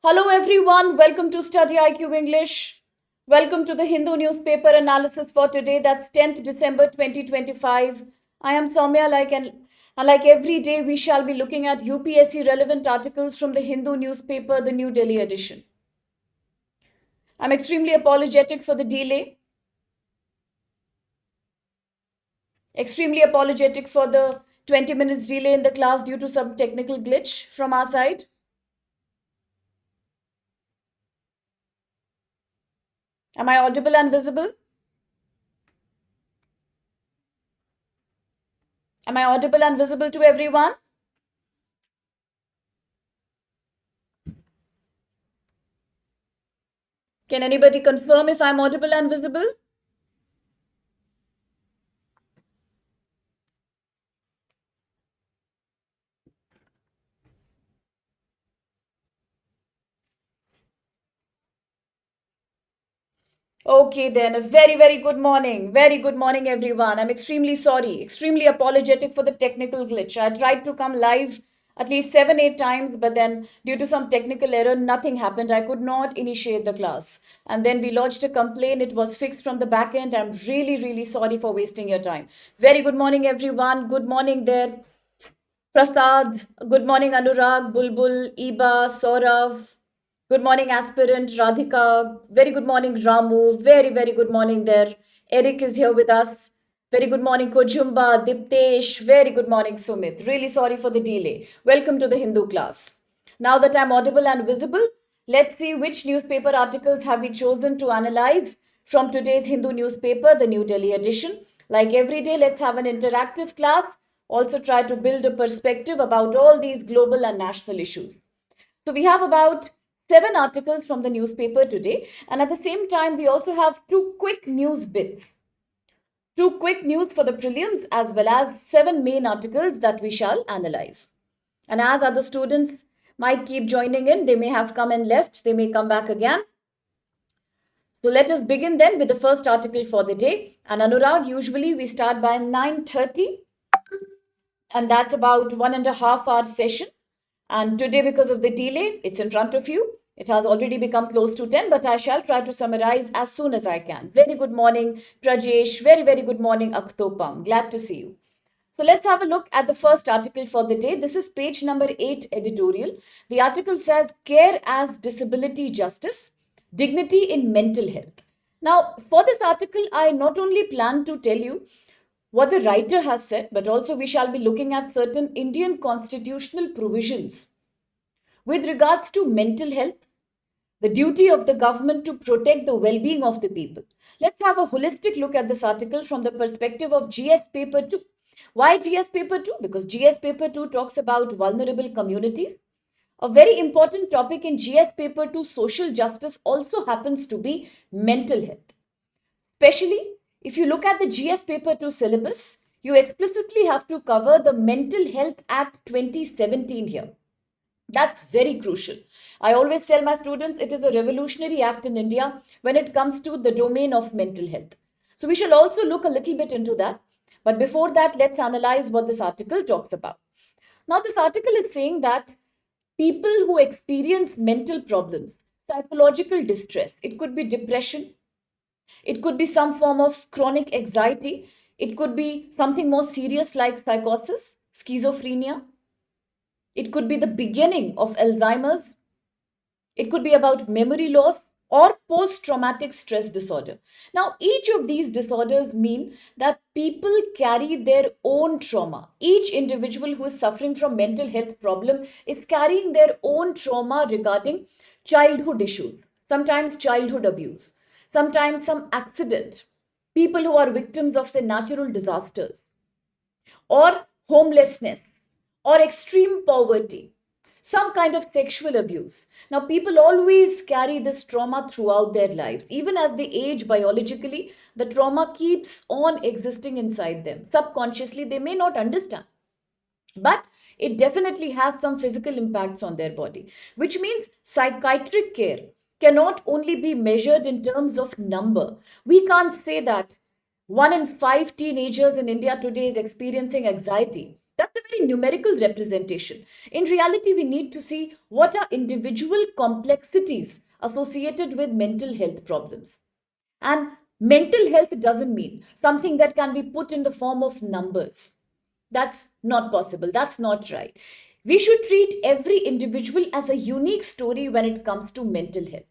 Hello everyone, welcome to StudyIQ English. Welcome to the Hindu newspaper analysis for today, that's 10th December 2025. I am Saumya, and like every day we shall be looking at UPSC relevant articles from the Hindu newspaper, the New Delhi edition. I'm extremely apologetic for the delay. Extremely apologetic for the 20 minutes delay in the class due to some technical glitch from our side. Am I audible and visible? Am I audible and visible to everyone? Can anybody confirm if I'm audible and visible? Okay, then a very good morning. Very good morning, everyone. I'm extremely sorry, extremely apologetic for the technical glitch. I tried to come live at least 7, 8 times, but then due to some technical error, nothing happened. I could not initiate the class. And then we lodged a complaint. It was fixed from the back end. I'm really sorry for wasting your time. Very good morning, everyone. Good morning there. Prasad, good morning, Anurag, Bulbul, Iba, Saurav. Good morning, aspirant Radhika. Very good morning, Ramu. Very good morning there. Eric is here with us. Very good morning, Kojumba, Diptesh. Very good morning, Sumit. Really sorry for the delay. Welcome to the Hindu class. Now that I'm audible and visible, let's see which newspaper articles have we chosen to analyze from today's Hindu newspaper, the New Delhi edition. Like every day, let's have an interactive class. Also try to build a perspective about all these global and national issues. So we have about 7 articles from the newspaper today. And at the same time, we also have 2 quick news bits. 2 quick news for the prelims as well as 7 main articles that we shall analyze. And as other students might keep joining in, they may have come and left, they may come back again. So let us begin then with the first article for the day. And Anurag, usually we start by 9:30, and that's about 1.5 hour session. And today, because of the delay, it's in front of you. It has already become close to 10, but I shall try to summarize as soon as I can. Very good morning, Prajesh. Very good morning, Aktopam. Glad to see you. So let's have a look at the first article for the day. This is page number 8 editorial. The article says Care as Disability Justice, Dignity in Mental Health. Now, for this article, I not only plan to tell you what the writer has said, but also we shall be looking at certain Indian constitutional provisions with regards to mental health, the duty of the government to protect the well-being of the people. Let's have a holistic look at this article from the perspective of GS paper 2. Why GS paper 2? Because GS paper 2 talks about vulnerable communities. A very important topic in GS paper 2, social justice, also happens to be mental health. Especially if you look at the GS paper 2 syllabus, you explicitly have to cover the Mental Health Act 2017 here. That's very crucial. I always tell my students it is a revolutionary act in India when it comes to the domain of mental health. So we shall also look a little bit into that. But before that, let's analyze what this article talks about. Now, this article is saying that people who experience mental problems, psychological distress, it could be depression, it could be some form of chronic anxiety. It could be something more serious like psychosis, schizophrenia. It could be the beginning of Alzheimer's. It could be about memory loss or post-traumatic stress disorder. Now, each of these disorders mean that people carry their own trauma. Each individual who is suffering from mental health problem is carrying their own trauma regarding childhood issues, sometimes childhood abuse, sometimes some accident, people who are victims of, say, natural disasters, or homelessness, or extreme poverty, some kind of sexual abuse. Now, people always carry this trauma throughout their lives. Even as they age biologically, the trauma keeps on existing inside them. Subconsciously, they may not understand. But it definitely has some physical impacts on their body, which means psychiatric care cannot only be measured in terms of number. We can't say that 1 in 5 teenagers in India today is experiencing anxiety. That's a very numerical representation. In reality, we need to see what are individual complexities associated with mental health problems. And mental health doesn't mean something that can be put in the form of numbers. That's not possible. That's not right. We should treat every individual as a unique story when it comes to mental health.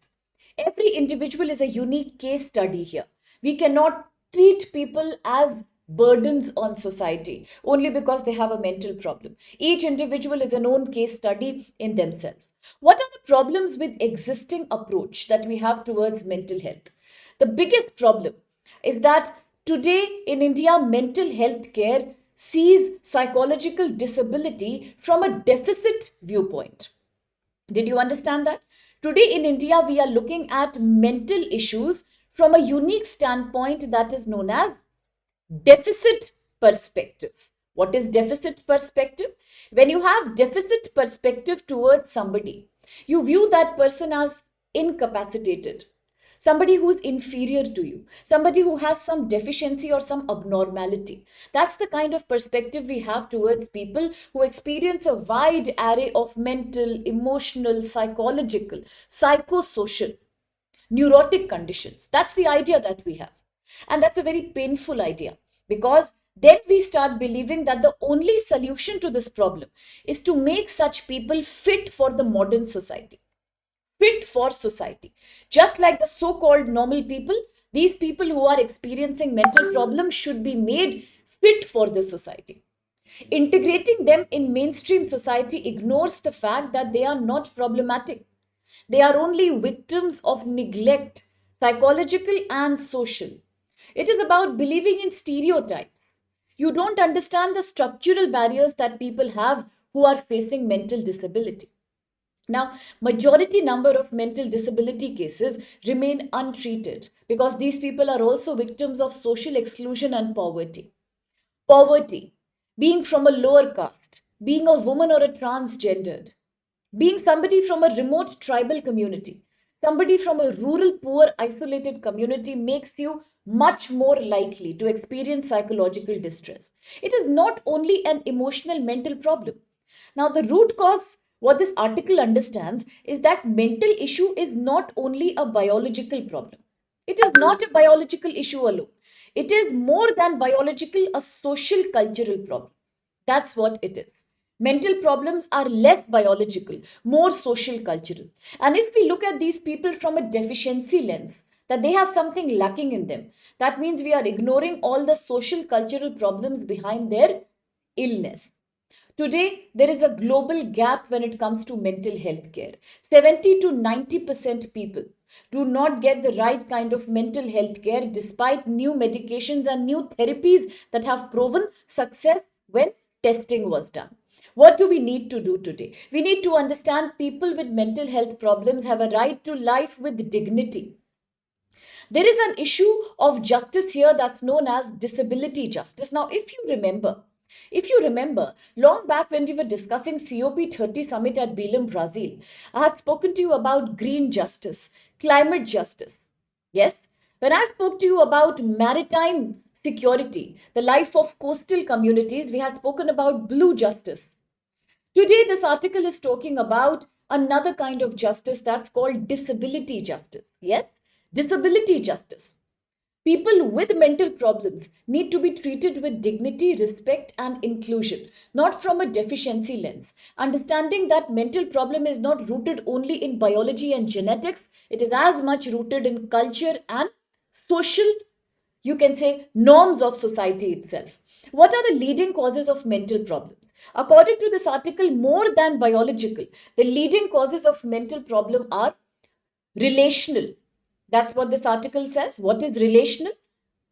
Every individual is a unique case study here. We cannot treat people as burdens on society only because they have a mental problem. Each individual is an own case study in themselves. What are the problems with existing approach that we have towards mental health? The biggest problem is that today in India, mental health care sees psychological disability from a deficit viewpoint. Did you understand that? Today in India, we are looking at mental issues from a unique standpoint that is known as deficit perspective. What is deficit perspective? When you have deficit perspective towards somebody, you view that person as incapacitated, somebody who's inferior to you, somebody who has some deficiency or some abnormality. That's the kind of perspective we have towards people who experience a wide array of mental, emotional, psychological, psychosocial, neurotic conditions. That's the idea that we have. And that's a very painful idea, because then we start believing that the only solution to this problem is to make such people fit for the modern society. Fit for society. Just like the so called normal people, these people who are experiencing mental problems should be made fit for the society. Integrating them in mainstream society ignores the fact that they are not problematic. They are only victims of neglect, psychological and social. It is about believing in stereotypes. You don't understand the structural barriers that people have who are facing mental disability. Now, majority number of mental disability cases remain untreated because these people are also victims of social exclusion and poverty. Poverty, being from a lower caste, being a woman or a transgendered, being somebody from a remote tribal community, somebody from a rural, poor, isolated community makes you much more likely to experience psychological distress. It is not only an emotional mental problem. Now, the root cause, what this article understands, is that mental issue is not only a biological problem. It is not a biological issue alone. It is more than biological, a social cultural problem. That's what it is. Mental problems are less biological, more social cultural. And if we look at these people from a deficiency lens, that they have something lacking in them, that means we are ignoring all the social cultural problems behind their illness. Today, there is a global gap when it comes to mental health care. 70 to 90% people do not get the right kind of mental health care despite new medications and new therapies that have proven success when testing was done. What do we need to do today? We need to understand people with mental health problems have a right to life with dignity. There is an issue of justice here that's known as disability justice. Now, if you remember, long back when we were discussing COP30 summit at Belém, Brazil, I had spoken to you about green justice, climate justice. Yes, when I spoke to you about maritime security, the life of coastal communities, we had spoken about blue justice. Today, this article is talking about another kind of justice that's called disability justice. Yes, disability justice. People with mental problems need to be treated with dignity, respect, and inclusion, not from a deficiency lens. Understanding that mental problem is not rooted only in biology and genetics, it is as much rooted in culture and social, you can say, norms of society itself. What are the leading causes of mental problems? According to this article, more than biological, the leading causes of mental problem are relational. That's what this article says. What is relational?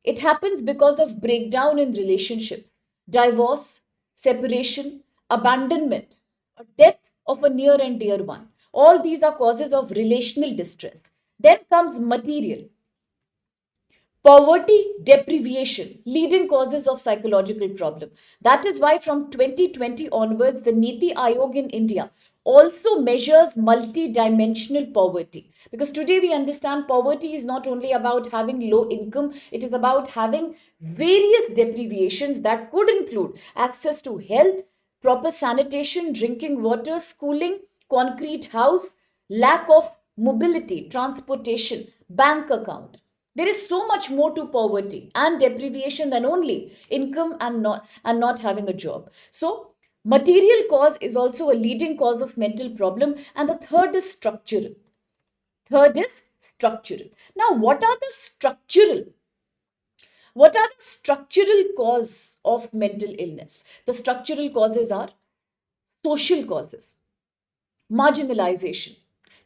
It happens because of breakdown in relationships, divorce, separation, abandonment, or death of a near and dear one. All these are causes of relational distress. Then comes material. Poverty, deprivation, leading causes of psychological problem. That is why from 2020 onwards, the Niti Aayog in India also measures multi-dimensional poverty. Because today we understand poverty is not only about having low income, it is about having various deprivations that could include access to health, proper sanitation, drinking water, schooling, concrete house, lack of mobility, transportation, bank account. There is so much more to poverty and deprivation than only income and not having a job. So material cause is also a leading cause of mental problem, and the third is structural. Third is structural. Now, what are the structural cause of mental illness? The structural causes are social causes, marginalization,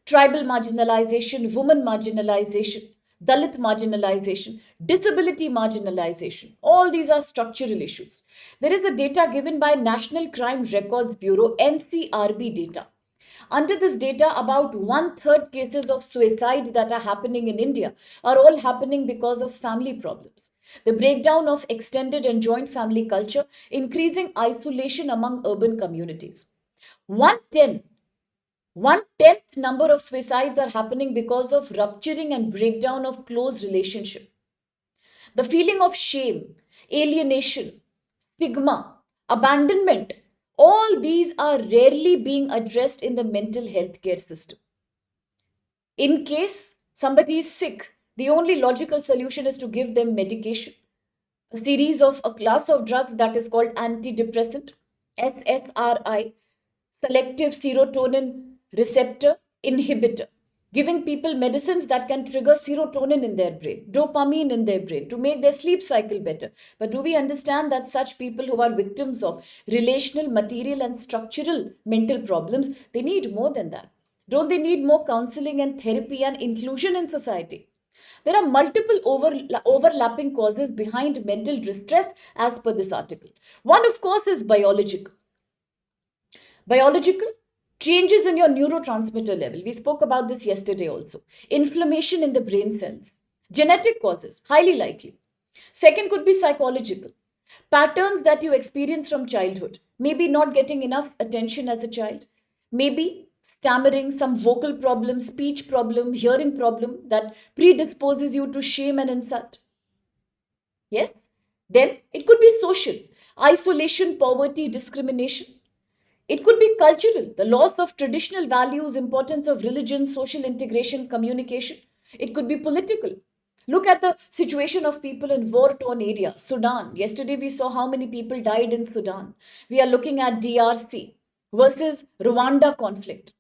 tribal marginalization, women marginalization, Dalit marginalization, disability marginalization. All these are structural issues. There is a data given by National Crime Records Bureau, NCRB data. Under this data, about one-third cases of suicide that are happening in India are all happening because of family problems. The breakdown of extended and joint family culture, increasing isolation among urban communities. 110 1/10 number of suicides are happening because of rupturing and breakdown of close relationship. The feeling of shame, alienation, stigma, abandonment, all these are rarely being addressed in the mental health care system. In case somebody is sick, the only logical solution is to give them medication, a class of drugs that is called antidepressant, SSRI, selective serotonin receptor inhibitor, giving people medicines that can trigger serotonin in their brain, dopamine in their brain to make their sleep cycle better. But do we understand that such people who are victims of relational, material, and structural mental problems, they need more than that? Don't they need more counseling and therapy and inclusion in society? There are multiple overlapping causes behind mental distress as per this article. One, of course, is biological. Biological changes in your neurotransmitter level. We spoke about this yesterday also. Inflammation in the brain cells. Genetic causes, highly likely. Second could be psychological. Patterns that you experience from childhood. Maybe not getting enough attention as a child. Maybe stammering, some vocal problem, speech problem, hearing problem that predisposes you to shame and insult. Yes? Then it could be social. Isolation, poverty, discrimination. It could be cultural, the loss of traditional values, importance of religion, social integration, communication. It could be political. Look at the situation of people in war-torn areas. Sudan. Yesterday we saw how many people died in Sudan. We are looking at DRC versus Rwanda conflict.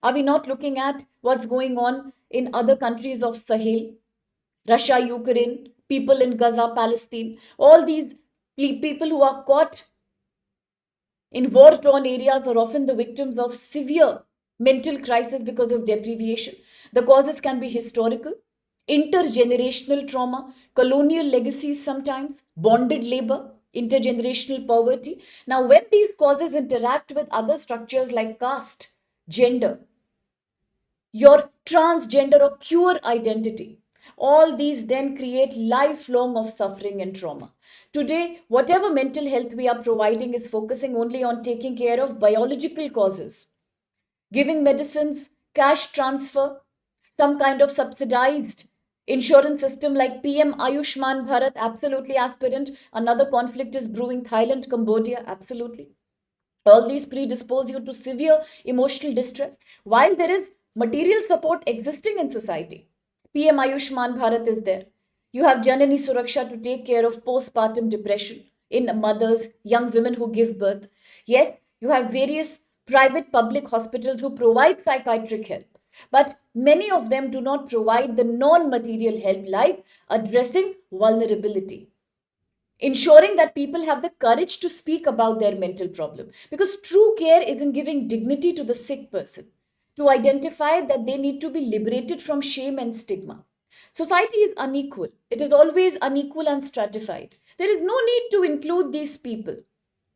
Are we not looking at what's going on in other countries of Sahel, Russia, Ukraine, people in Gaza, Palestine? All these people who are caught in war-torn areas are often the victims of severe mental crisis because of deprivation. The causes can be historical, intergenerational trauma, colonial legacies sometimes, bonded labor, intergenerational poverty. Now, when these causes interact with other structures like caste, gender, your transgender or queer identity, all these then create lifelong of suffering and trauma. Today, whatever mental health we are providing is focusing only on taking care of biological causes, giving medicines, cash transfer, some kind of subsidized insurance system like PM Ayushman Bharat, absolutely aspirant. Another conflict is brewing, Thailand, Cambodia, absolutely. All these predispose you to severe emotional distress. While there is material support existing in society, PM Ayushman Bharat is there. You have Janani Suraksha to take care of postpartum depression in mothers, young women who give birth. Yes, you have various private public hospitals who provide psychiatric help. But many of them do not provide the non material help like addressing vulnerability, ensuring that people have the courage to speak about their mental problem. Because true care is in giving dignity to the sick person, to identify that they need to be liberated from shame and stigma. Society is unequal. It is always unequal and stratified. There is no need to include these people.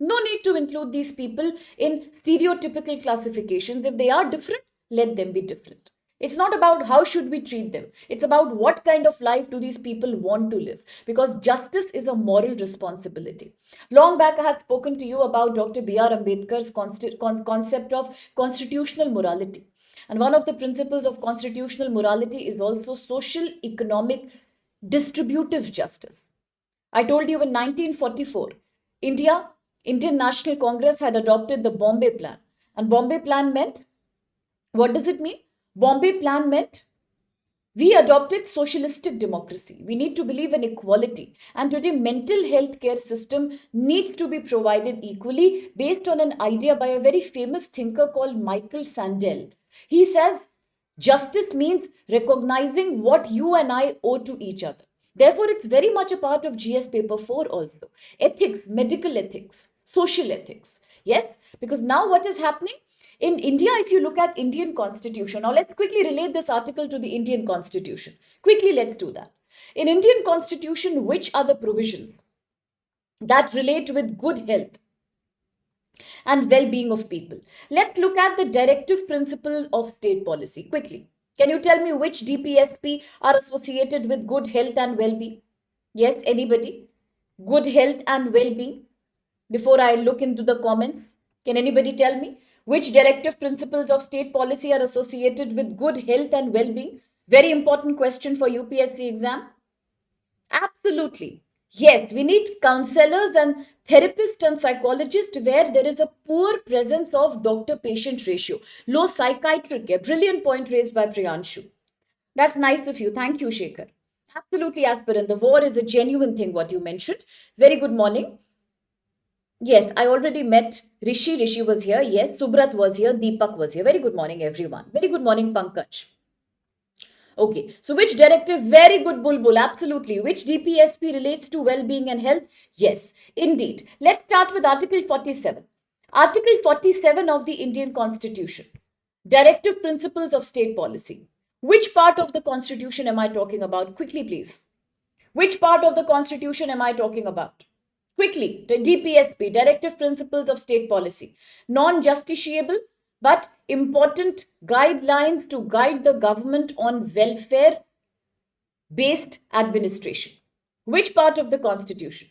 No need to include these people in stereotypical classifications. If they are different, let them be different. It's not about how should we treat them. It's about what kind of life do these people want to live, because justice is a moral responsibility. Long back I had spoken to you about Dr. B.R. Ambedkar's concept of constitutional morality. And one of the principles of constitutional morality is also social, economic, distributive justice. I told you in 1944, Indian National Congress had adopted the Bombay Plan. And Bombay Plan meant, what does it mean? Bombay Plan meant we adopted socialistic democracy. We need to believe in equality. And today, mental health care system needs to be provided equally based on an idea by a very famous thinker called Michael Sandel. He says, justice means recognizing what you and I owe to each other. Therefore, it's very much a part of GS paper 4 also. Ethics, medical ethics, social ethics. Yes, because now what is happening? In India, if you look at Indian constitution, now let's quickly relate this article to the Indian constitution. Quickly, let's do that. In Indian constitution, which are the provisions that relate with good health and well-being of people? Let's look at the directive principles of state policy quickly. Can you tell me which DPSP are associated with good health and well-being? Yes, anybody? Good health and well-being? Before I look into the comments, can anybody tell me which directive principles of state policy are associated with good health and well-being? Very important question for UPSC exam. Absolutely. Yes, we need counselors and therapists and psychologists where there is a poor presence of doctor-patient ratio. Low psychiatric care. Brilliant point raised by Priyanshu. That's nice of you. Thank you, Shekhar. Absolutely, aspirant. The war is a genuine thing, what you mentioned. Very good morning. Yes, I already met Rishi. Rishi was here. Yes, Subrat was here. Deepak was here. Very good morning, everyone. Very good morning, Pankaj. Okay, so which directive? Very good, Bulbul. Absolutely. Which DPSP relates to well-being and health? Yes, indeed. Let's start with Article 47. Article 47 of the Indian Constitution. Directive principles of state policy. Which part of the Constitution am I talking about? Quickly, please. Which part of the Constitution am I talking about? Quickly, the DPSP, Directive Principles of State Policy. Non-justiciable, but important guidelines to guide the government on welfare-based administration. Which part of the Constitution?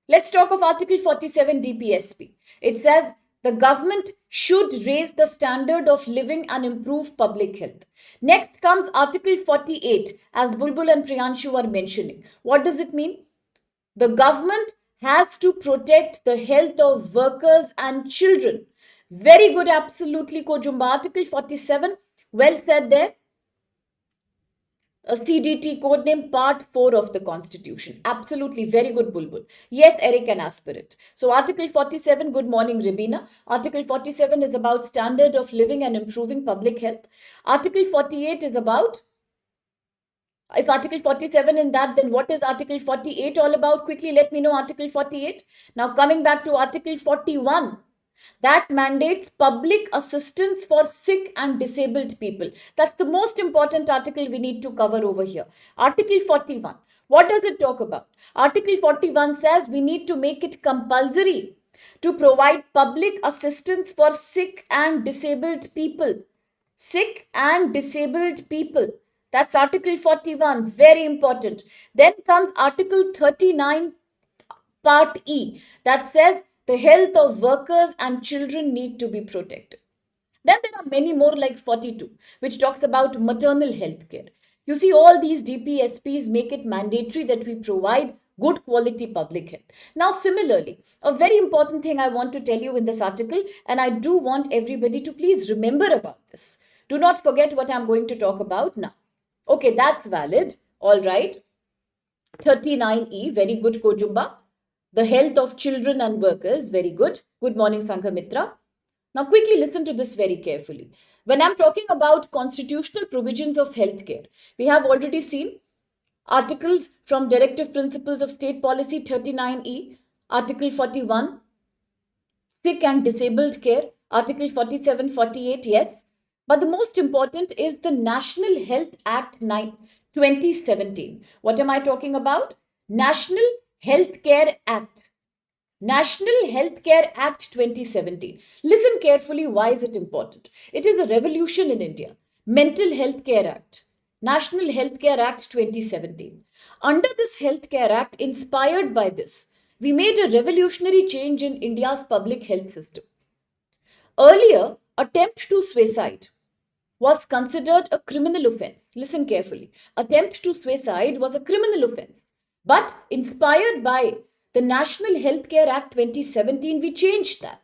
Let's talk of Article 47 DPSP. It says the government should raise the standard of living and improve public health. Next comes Article 48, as Bulbul and Priyanshu are mentioning. What does it mean? The government has to protect the health of workers and children. Very good, absolutely, Kojumba. Article 47, well said there. A CDT, codename Part 4 of the Constitution. Absolutely, very good, Bulbul. Yes, Eric and Aspirant. So Article 47, good morning, Ribina. Article 47 is about standard of living and improving public health. Article 48 is about, if Article 47 in that, then what is Article 48 all about? Quickly let me know Article 48. Now coming back to Article 41, that mandates public assistance for sick and disabled people. That's the most important article we need to cover over here. Article 41. What does it talk about? Article 41 says we need to make it compulsory to provide public assistance for sick and disabled people. Sick and disabled people. That's Article 41, very important. Then comes Article 39, Part E, that says the health of workers and children need to be protected. Then there are many more like 42, which talks about maternal health care. You see, all these DPSPs make it mandatory that we provide good quality public health. Now, similarly, a very important thing I want to tell you in this article, and I do want everybody to please remember about this. Do not forget what I'm going to talk about now. Okay, that's valid. All right. 39E, very good, Kojumba. The health of children and workers, very good. Good morning, Sanghamitra. Now, quickly listen to this very carefully. When I'm talking about constitutional provisions of healthcare, we have already seen articles from Directive Principles of State Policy 39E, Article 41, sick and disabled care, Article 47, 48, yes. But the most important is the National Health Act 2017. What am I talking about? National Healthcare Act. National Healthcare Act 2017. Listen carefully, why is it important? It is a revolution in India. Mental Health Care Act, National Health Care Act 2017. Under this Health Care Act, inspired by this, we made a revolutionary change in India's public health system. Earlier, attempt to suicide was considered a criminal offense. Listen carefully. Attempt to suicide was a criminal offense. But inspired by the National Healthcare Act 2017, we changed that.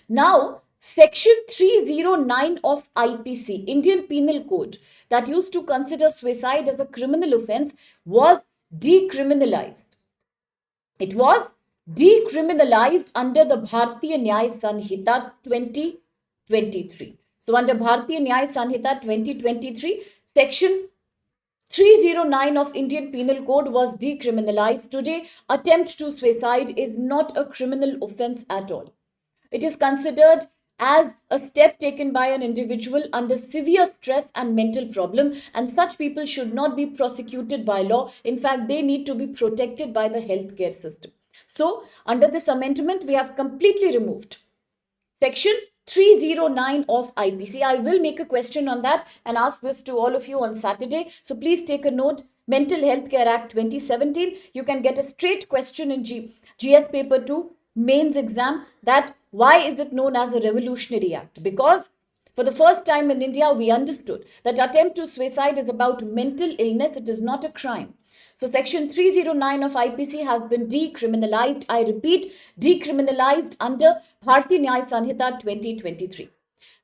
Now, Section 309 of IPC, Indian Penal Code, that used to consider suicide as a criminal offense was decriminalized. It was decriminalized under the Bharatiya Nyaya Sanhita 2023. So under Bharatiya Nyaya Sanhita 2023, Section 309 of Indian Penal Code was decriminalized. Today, attempt to suicide is not a criminal offense at all. It is considered as a step taken by an individual under severe stress and mental problem, and such people should not be prosecuted by law. In fact, they need to be protected by the healthcare system. So, under this amendment, we have completely removed Section 309 of IPC. I will make a question on that and ask this to all of you on Saturday. So please take a note. Mental Health Care Act 2017. You can get a straight question in GS paper 2 mains exam, that why is it known as a revolutionary act? Because for the first time in India, we understood that attempt to suicide is about mental illness. It is not a crime. So Section 309 of IPC has been decriminalized. I repeat, decriminalized under Bharatiya Nyaya Sanhita 2023.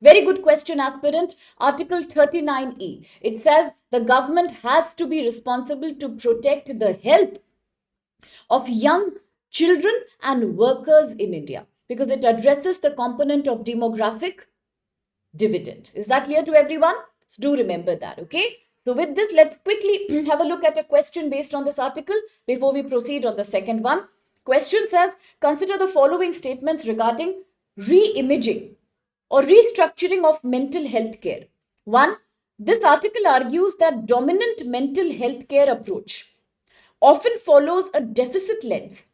Very good question, aspirant. Article 39E. It says the government has to be responsible to protect the health of young children and workers in India, because it addresses the component of demographic dividend. Is that clear to everyone? So do remember that, okay? So with this, let's quickly have a look at a question based on this article before we proceed on the second one. Question says, consider the following statements regarding re-imaging or restructuring of mental health care. 1. This article argues that dominant mental health care approach often follows a deficit lens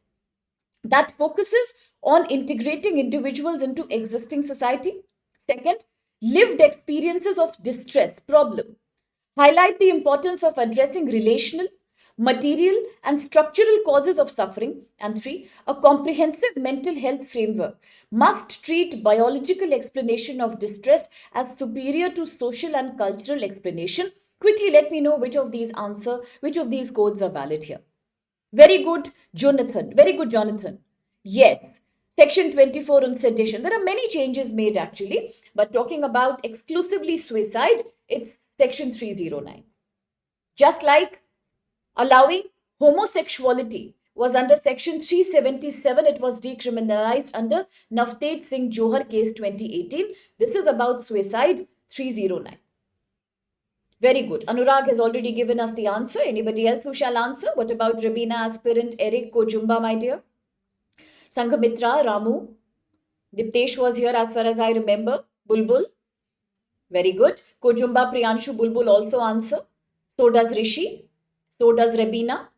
that focuses on integrating individuals into existing society. Second, lived experiences of distress, problem, highlight the importance of addressing relational, material, and structural causes of suffering. And 3, a comprehensive mental health framework must treat biological explanation of distress as superior to social and cultural explanation. Quickly let me know which of these codes are valid here. Very good, Jonathan. Very good, Jonathan. Yes. Section 24 on sedition. There are many changes made actually, but talking about exclusively suicide, it's Section 309. Just like allowing homosexuality was under Section 377, it was decriminalized under Navteej Singh Johar case 2018. This is about suicide, 309. Very good. Anurag has already given us the answer. Anybody else who shall answer? What about Rabina, aspirant, Eric, Kojumba, my dear? Sanghamitra, Ramu. Diptesh was here as far as I remember. Bulbul. Very good. Kojumba, Priyanshu, Bulbul also answer. So does Rishi. So does Rabina.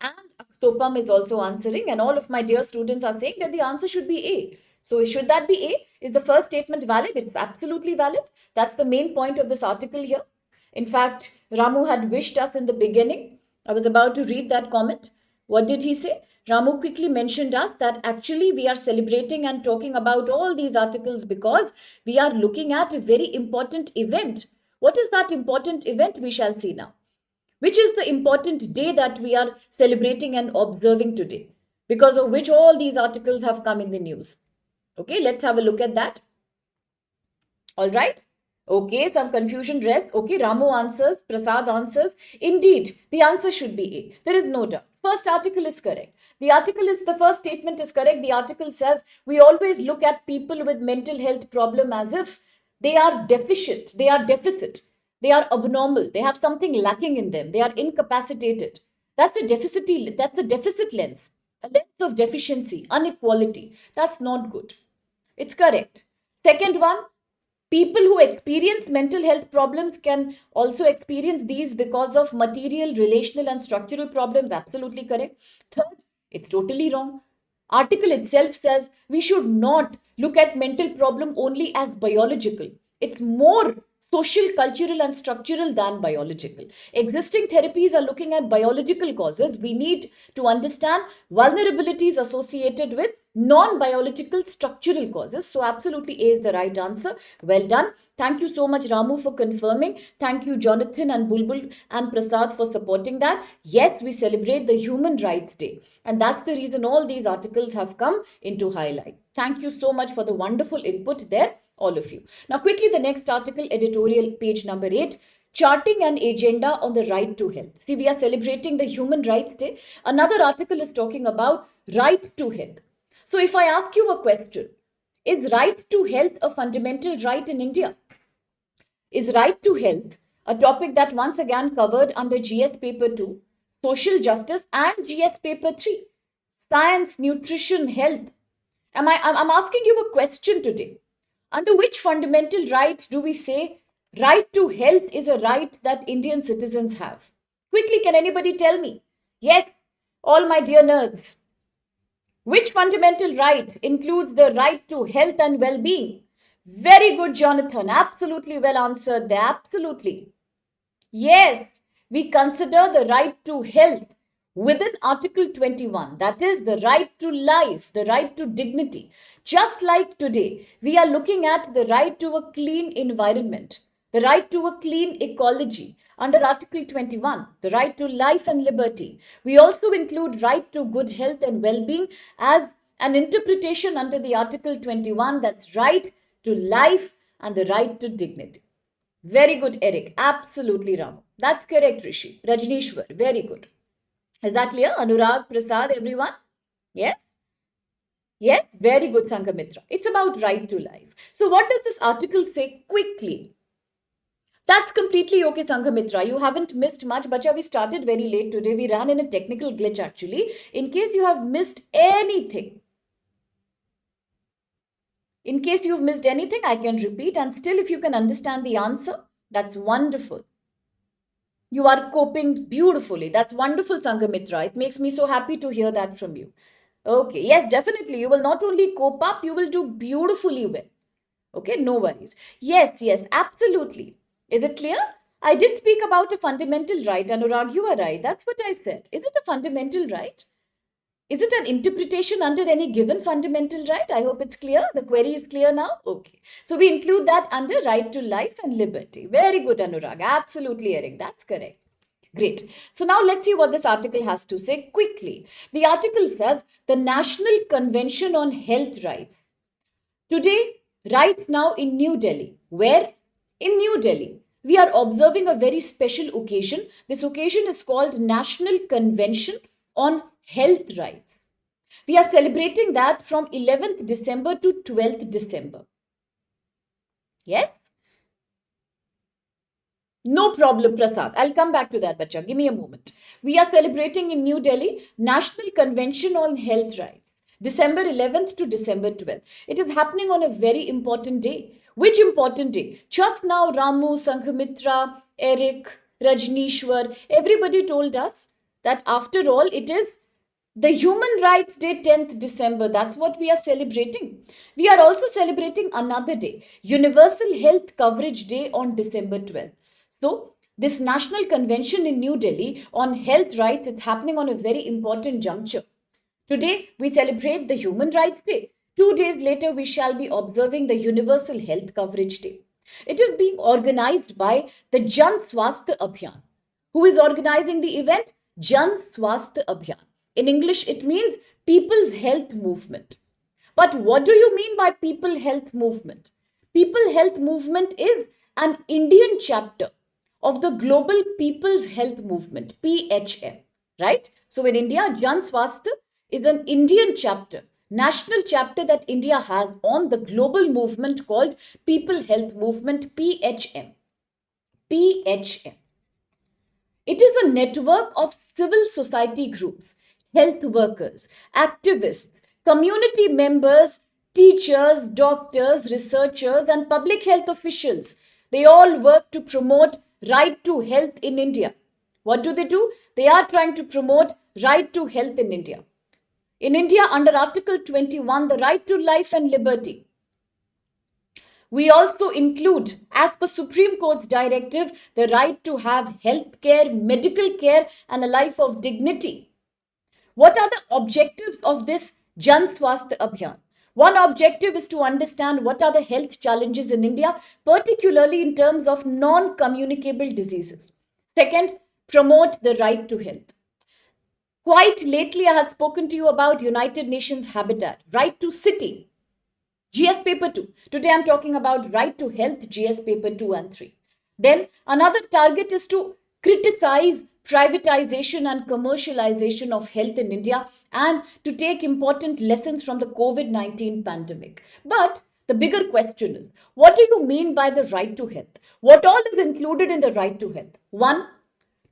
And Aktopam is also answering. And all of my dear students are saying that the answer should be A. So should that be A? Is the first statement valid? It's absolutely valid. That's the main point of this article here. In fact, Ramu had wished us in the beginning. I was about to read that comment. What did he say? Ramu quickly mentioned us that actually we are celebrating and talking about all these articles because we are looking at a very important event. What is that important event? We shall see now. Which is the important day that we are celebrating and observing today, because of which all these articles have come in the news. Okay, let's have a look at that. All right. Okay, some confusion rests. Okay, Ramu answers, Prasad answers. Indeed, the answer should be A. There is no doubt. First article is correct. The first statement is correct. The article says we always look at people with mental health problem as if they are deficient, they are deficit, they are abnormal, they have something lacking in them, they are incapacitated. That's a deficit lens, a lens of deficiency, inequality. That's not good. It's correct. Second one, people who experience mental health problems can also experience these because of material, relational, and structural problems. Absolutely correct. Third, it's totally wrong. Article itself says we should not look at mental problem only as biological. It's more social, cultural, and structural than biological. Existing therapies are looking at biological causes. We need to understand vulnerabilities associated with non-biological structural causes. So absolutely A is the right answer. Well done. Thank you so much, Ramu, for confirming. Thank you, Jonathan and Bulbul and Prasad, for supporting that. Yes, we celebrate the Human Rights Day. And that's the reason all these articles have come into highlight. Thank you so much for the wonderful input there, all of you. Now, quickly, the next article, editorial page number 8, charting an agenda on the right to health. See, we are celebrating the Human Rights Day. Another article is talking about right to health. So, if I ask you a question, is right to health a fundamental right in India? Is right to health a topic that once again covered under GS paper 2, social justice, and GS paper 3, science, nutrition, health? I'm asking you a question today. Under which fundamental right do we say right to health is a right that Indian citizens have? Quickly, can anybody tell me? Yes, all my dear nerds. Which fundamental right includes the right to health and well-being? Very good, Jonathan. Absolutely well answered there. Absolutely. Yes, we consider the right to health within Article 21. That is the right to life, the right to dignity. Just like today, we are looking at the right to a clean environment, the right to a clean ecology under Article 21, the right to life and liberty. We also include right to good health and well-being as an interpretation under the Article 21, that's right to life and the right to dignity. Very good, Eric. Absolutely, Ram. That's correct, Rishi. Rajnishwar. Very good. Is that clear? Anurag, Prasad, everyone? Yes? Yes? Very good, Sangamitra. It's about right to life. So what does this article say quickly? That's completely okay, Sangamitra. You haven't missed much. Bacha, we started very late today. We ran in a technical glitch actually. In case you have missed anything, I can repeat. And still, if you can understand the answer, that's wonderful. You are coping beautifully. That's wonderful, Sangamitra. It makes me so happy to hear that from you. Okay, yes, definitely. You will not only cope up, you will do beautifully well. Okay, no worries. Yes, yes, absolutely. Is it clear? I did speak about a fundamental right, Anurag. You are right. That's what I said. Is it a fundamental right? Is it an interpretation under any given fundamental right? I hope it's clear. The query is clear now. Okay. So we include that under right to life and liberty. Very good, Anurag. Absolutely, Eric. That's correct. Great. So now let's see what this article has to say quickly. The article says the National Convention on Health Rights. Today, right now in New Delhi, where? In New Delhi, we are observing a very special occasion. This occasion is called National Convention on Health Rights. We are celebrating that from 11th December to 12th December. Yes? No problem, Prasad. I'll come back to that, Bacha. Give me a moment. We are celebrating in New Delhi National Convention on Health Rights, December 11th to December 12th. It is happening on a very important day. Which important day? Just now, Ramu, Sanghamitra, Eric, Rajnishwar, everybody told us that after all, it is the Human Rights Day, 10th December. That's what we are celebrating. We are also celebrating another day, Universal Health Coverage Day on December 12th. So, this National Convention in New Delhi on health rights is happening on a very important juncture. Today, we celebrate the Human Rights Day. 2 days later, we shall be observing the Universal Health Coverage Day. It is being organized by the Jan Swasthya Abhiyan. Who is organizing the event? Jan Swasthya Abhiyan. In English, it means People's Health Movement. But what do you mean by People Health Movement? People Health Movement is an Indian chapter of the Global People's Health Movement, PHM, right? So in India, Jan Swasthya is an Indian chapter, national chapter that India has on the global movement called People Health Movement, PHM. PHM. It is a network of civil society groups, health workers, activists, community members, teachers, doctors, researchers, and public health officials. They all work to promote right to health in India. What do? They are trying to promote right to health in India. In India, under Article 21, the right to life and liberty. We also include, as per Supreme Court's directive, the right to have health care, medical care, and a life of dignity. What are the objectives of this Jan Swasthya Abhiyan? One objective is to understand what are the health challenges in India, particularly in terms of non-communicable diseases. Second, promote the right to health. Quite lately, I had spoken to you about United Nations Habitat, right to city, GS paper 2. Today I'm talking about right to health, GS paper 2 and 3. Then another target is to criticize privatization and commercialization of health in India and to take important lessons from the COVID-19 pandemic. But the bigger question is, what do you mean by the right to health? What all is included in the right to health? One,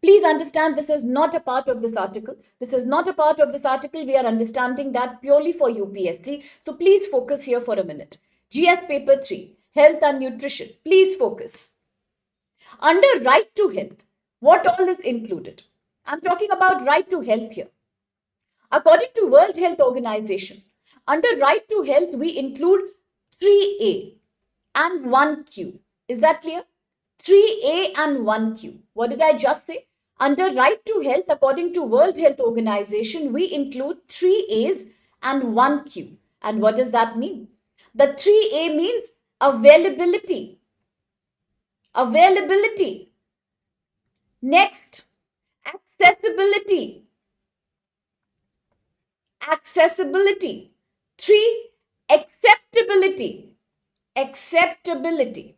please understand this is not a part of this article. This is not a part of this article. We are understanding that purely for UPSC. So please focus here for a minute. GS paper 3, health and nutrition. Please focus. Under right to health, what all is included? I'm talking about right to health here. According to World Health Organization, under right to health, we include 3A and 1Q. Is that clear? 3A and 1Q. What did I just say? Under right to health, according to World Health Organization, we include 3As and 1Q. And what does that mean? The 3A means availability. Availability. Next, accessibility. Accessibility. 3, acceptability. Acceptability.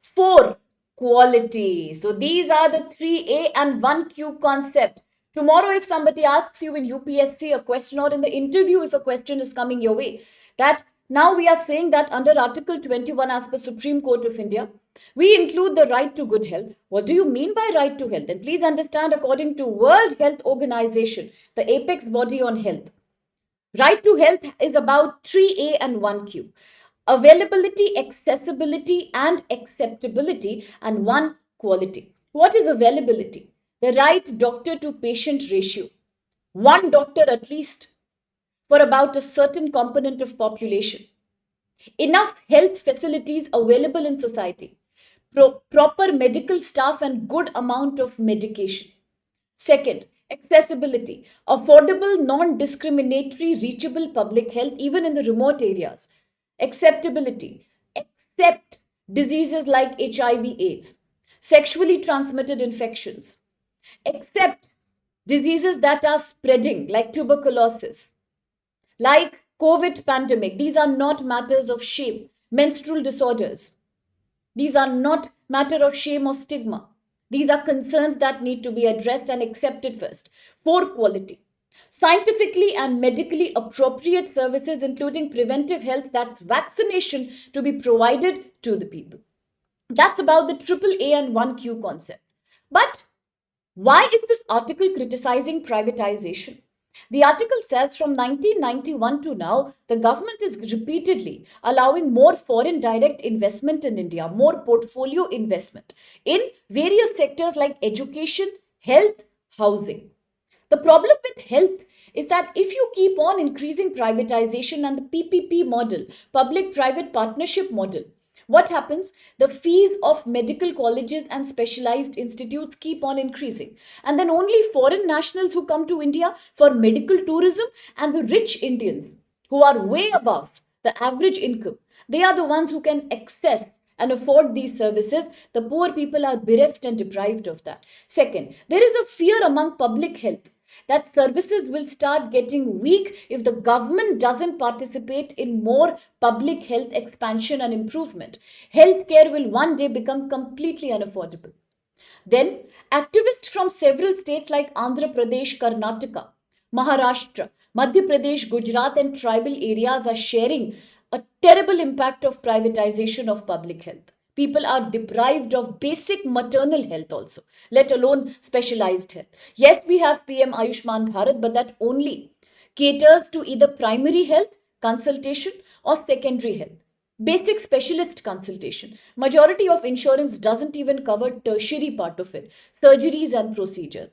4, quality. So these are the 3A and 1Q concept. Tomorrow, if somebody asks you in UPSC a question or in the interview, if a question is coming your way, that now we are saying that under Article 21 as per Supreme Court of India, we include the right to good health. What do you mean by right to health? And please understand, according to World Health Organization, the apex body on health, right to health is about 3A and 1Q. Availability, accessibility, and acceptability, and 1, quality. What is availability? The right doctor to patient ratio. One doctor at least for about a certain component of population. Enough health facilities available in society. Proper medical staff and good amount of medication. Second, accessibility. Affordable, non-discriminatory, reachable public health even in the remote areas. Acceptability. Accept diseases like HIV/AIDS, sexually transmitted infections. Accept diseases that are spreading like tuberculosis, like COVID pandemic. These are not matters of shame. Menstrual disorders. These are not matter of shame or stigma. These are concerns that need to be addressed and accepted first. 4, quality. Scientifically and medically appropriate services, including preventive health, that's vaccination, to be provided to the people. That's about the AAA and 1Q concept. But why is this article criticizing privatization? The article says from 1991 to now, the government is repeatedly allowing more foreign direct investment in India, more portfolio investment in various sectors like education, health, housing. The problem with health is that if you keep on increasing privatization and the PPP model, public-private partnership model, what happens? The fees of medical colleges and specialized institutes keep on increasing. And then only foreign nationals who come to India for medical tourism and the rich Indians who are way above the average income, they are the ones who can access and afford these services. The poor people are bereft and deprived of that. Second, there is a fear among public health that services will start getting weak if the government doesn't participate in more public health expansion and improvement. Healthcare will one day become completely unaffordable. Then, activists from several states like Andhra Pradesh, Karnataka, Maharashtra, Madhya Pradesh, Gujarat, and tribal areas are sharing a terrible impact of privatization of public health. People are deprived of basic maternal health also, let alone specialized health. Yes, we have PM Ayushman Bharat, but that only caters to either primary health consultation or secondary health. Basic specialist consultation. Majority of insurance doesn't even cover tertiary part of it, surgeries and procedures.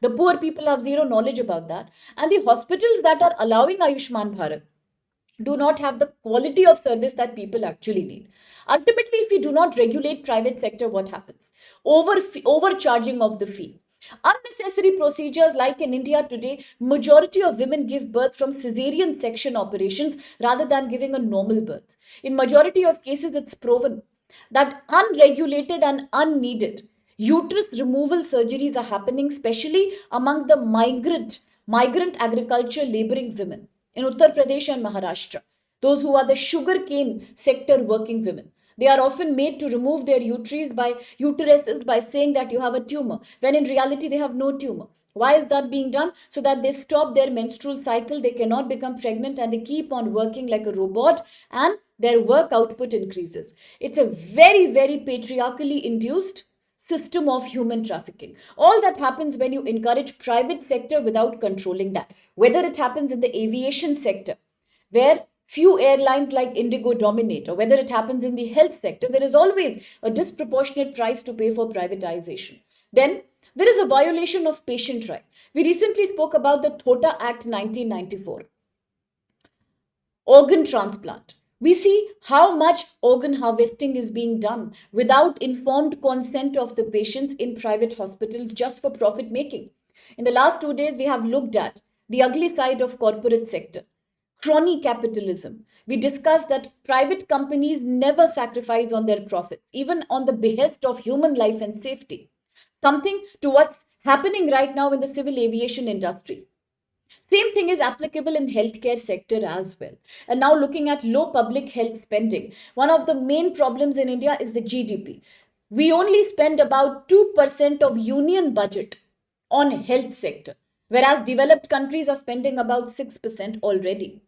The poor people have zero knowledge about that. And the hospitals that are allowing Ayushman Bharat, do not have the quality of service that people actually need. Ultimately, if we do not regulate private sector, what happens? Overcharging of the fee. Unnecessary procedures like in India today, majority of women give birth from cesarean section operations rather than giving a normal birth. In majority of cases, it's proven that unregulated and unneeded uterus removal surgeries are happening, especially among the migrant agriculture laboring women in Uttar Pradesh and Maharashtra, those who are the sugarcane sector working women. They are often made to remove their uteruses by saying that you have a tumor, when in reality they have no tumor. Why is that being done? So that they stop their menstrual cycle, they cannot become pregnant, and they keep on working like a robot, and their work output increases. It's a very, very patriarchally induced system of human trafficking. All that happens when you encourage private sector without controlling that. Whether it happens in the aviation sector, where few airlines like Indigo dominate, or whether it happens in the health sector, there is always a disproportionate price to pay for privatization. Then there is a violation of patient right. We recently spoke about the Thota Act 1994, organ transplant. We see how much organ harvesting is being done without informed consent of the patients in private hospitals just for profit making. In the last 2 days, we have looked at the ugly side of corporate sector, crony capitalism. We discussed that private companies never sacrifice on their profits, even on the behest of human life and safety. Something to what's happening right now in the civil aviation industry. Same thing is applicable in healthcare sector as well. And now looking at low public health spending, one of the main problems in India is the GDP. We only spend about 2% of union budget on health sector, whereas developed countries are spending about 6% already.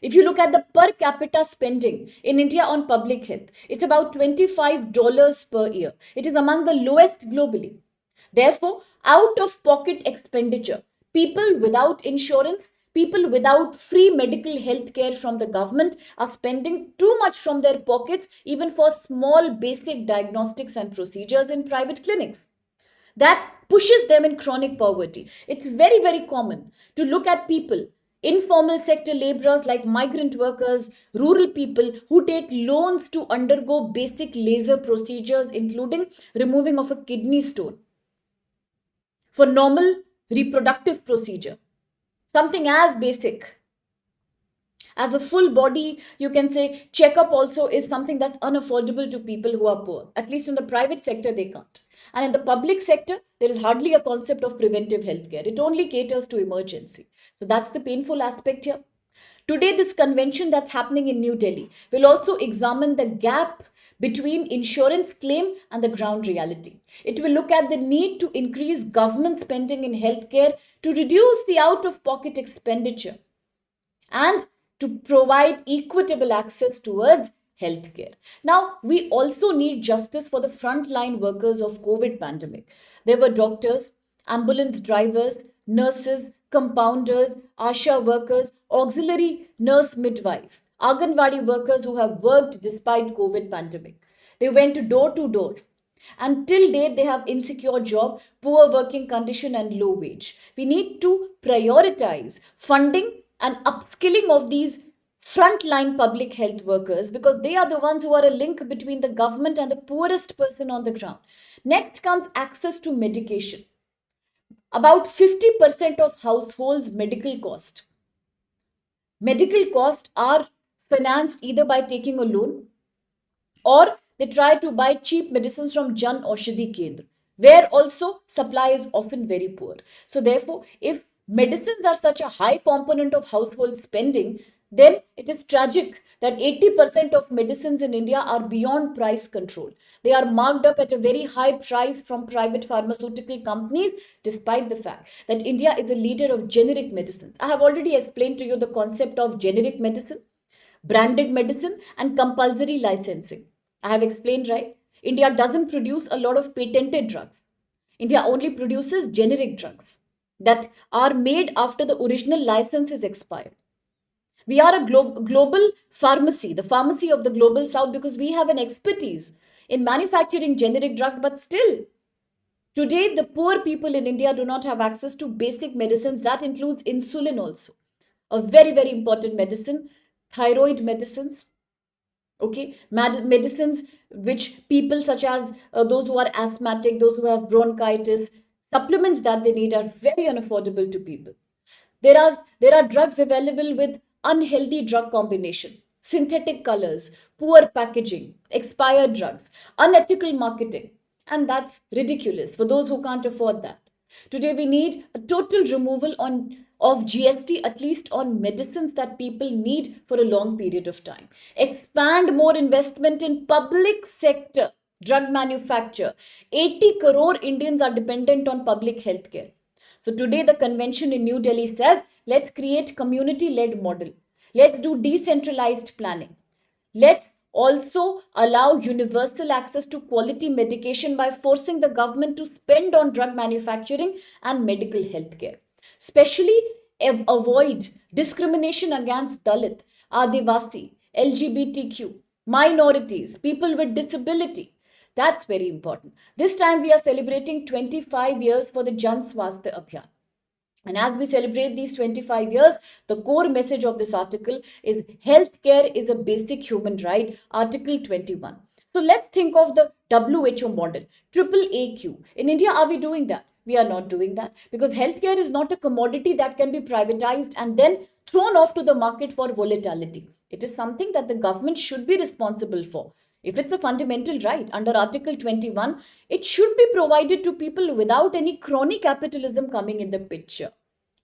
If you look at the per capita spending in India on public health, it's about $25 per year. It is among the lowest globally. Therefore, out of pocket expenditure, people without insurance, people without free medical health care from the government are spending too much from their pockets, even for small basic diagnostics and procedures in private clinics. That pushes them in chronic poverty. It's very, very common to look at people, informal sector laborers like migrant workers, rural people who take loans to undergo basic laser procedures, including removing of a kidney stone, for normal reproductive procedure, something as basic as a full body, you can say, checkup also is something that's unaffordable to people who are poor. At least in the private sector, they can't. And in the public sector, there is hardly a concept of preventive healthcare. It only caters to emergency. So that's the painful aspect here. Today, this convention that's happening in New Delhi will also examine the gap between insurance claim and the ground reality. It will look at the need to increase government spending in healthcare to reduce the out of pocket expenditure and to provide equitable access towards healthcare. Now, we also need justice for the frontline workers of COVID pandemic. There were doctors, ambulance drivers, nurses, compounders, ASHA workers, auxiliary nurse midwife, Anganwadi workers who have worked despite COVID pandemic. They went door to door. Until date, they have insecure job, poor working condition, and low wage. We need to prioritize funding and upskilling of these frontline public health workers, because they are the ones who are a link between the government and the poorest person on the ground. Next comes access to medication. About 50% of households' medical costs are financed either by taking a loan, or they try to buy cheap medicines from Jan Aushadhi Kendra, where also supply is often very poor. So therefore, if medicines are such a high component of household spending, then it is tragic that 80% of medicines in India are beyond price control. They are marked up at a very high price from private pharmaceutical companies, despite the fact that India is the leader of generic medicines. I have already explained to you the concept of generic medicine, branded medicine, and compulsory licensing. I have explained, right? India doesn't produce a lot of patented drugs. India only produces generic drugs that are made after the original license is expired. We are a global pharmacy, the pharmacy of the global south, because we have an expertise in manufacturing generic drugs, but still, today, the poor people in India do not have access to basic medicines. That includes insulin also, a very, very important medicine. thyroid medicines, okay, medicines which people such as those who are asthmatic, those who have bronchitis, supplements that they need are very unaffordable to people. There are drugs available with unhealthy drug combination, synthetic colors, poor packaging, expired drugs, unethical marketing, and that's ridiculous for those who can't afford that. Today we need a total removal on of GST, at least on medicines that people need for a long period of time. Expand more investment in public sector drug manufacture. 80 crore Indians are dependent on public healthcare. So today the convention in New Delhi says, let's create community-led model. Let's do decentralized planning. Let's also allow universal access to quality medication by forcing the government to spend on drug manufacturing and medical healthcare. Especially avoid discrimination against Dalit, Adivasi, LGBTQ, minorities, people with disability. That's very important. This time we are celebrating 25 years for the Jan Swasthya Abhiyan. And as we celebrate these 25 years, the core message of this article is healthcare is a basic human right, Article 21. So let's think of the WHO model, triple AQ. In India, are we doing that? We are not doing that because healthcare is not a commodity that can be privatized and then thrown off to the market for volatility. It is something that the government should be responsible for. If it's a fundamental right under Article 21, it should be provided to people without any crony capitalism coming in the picture.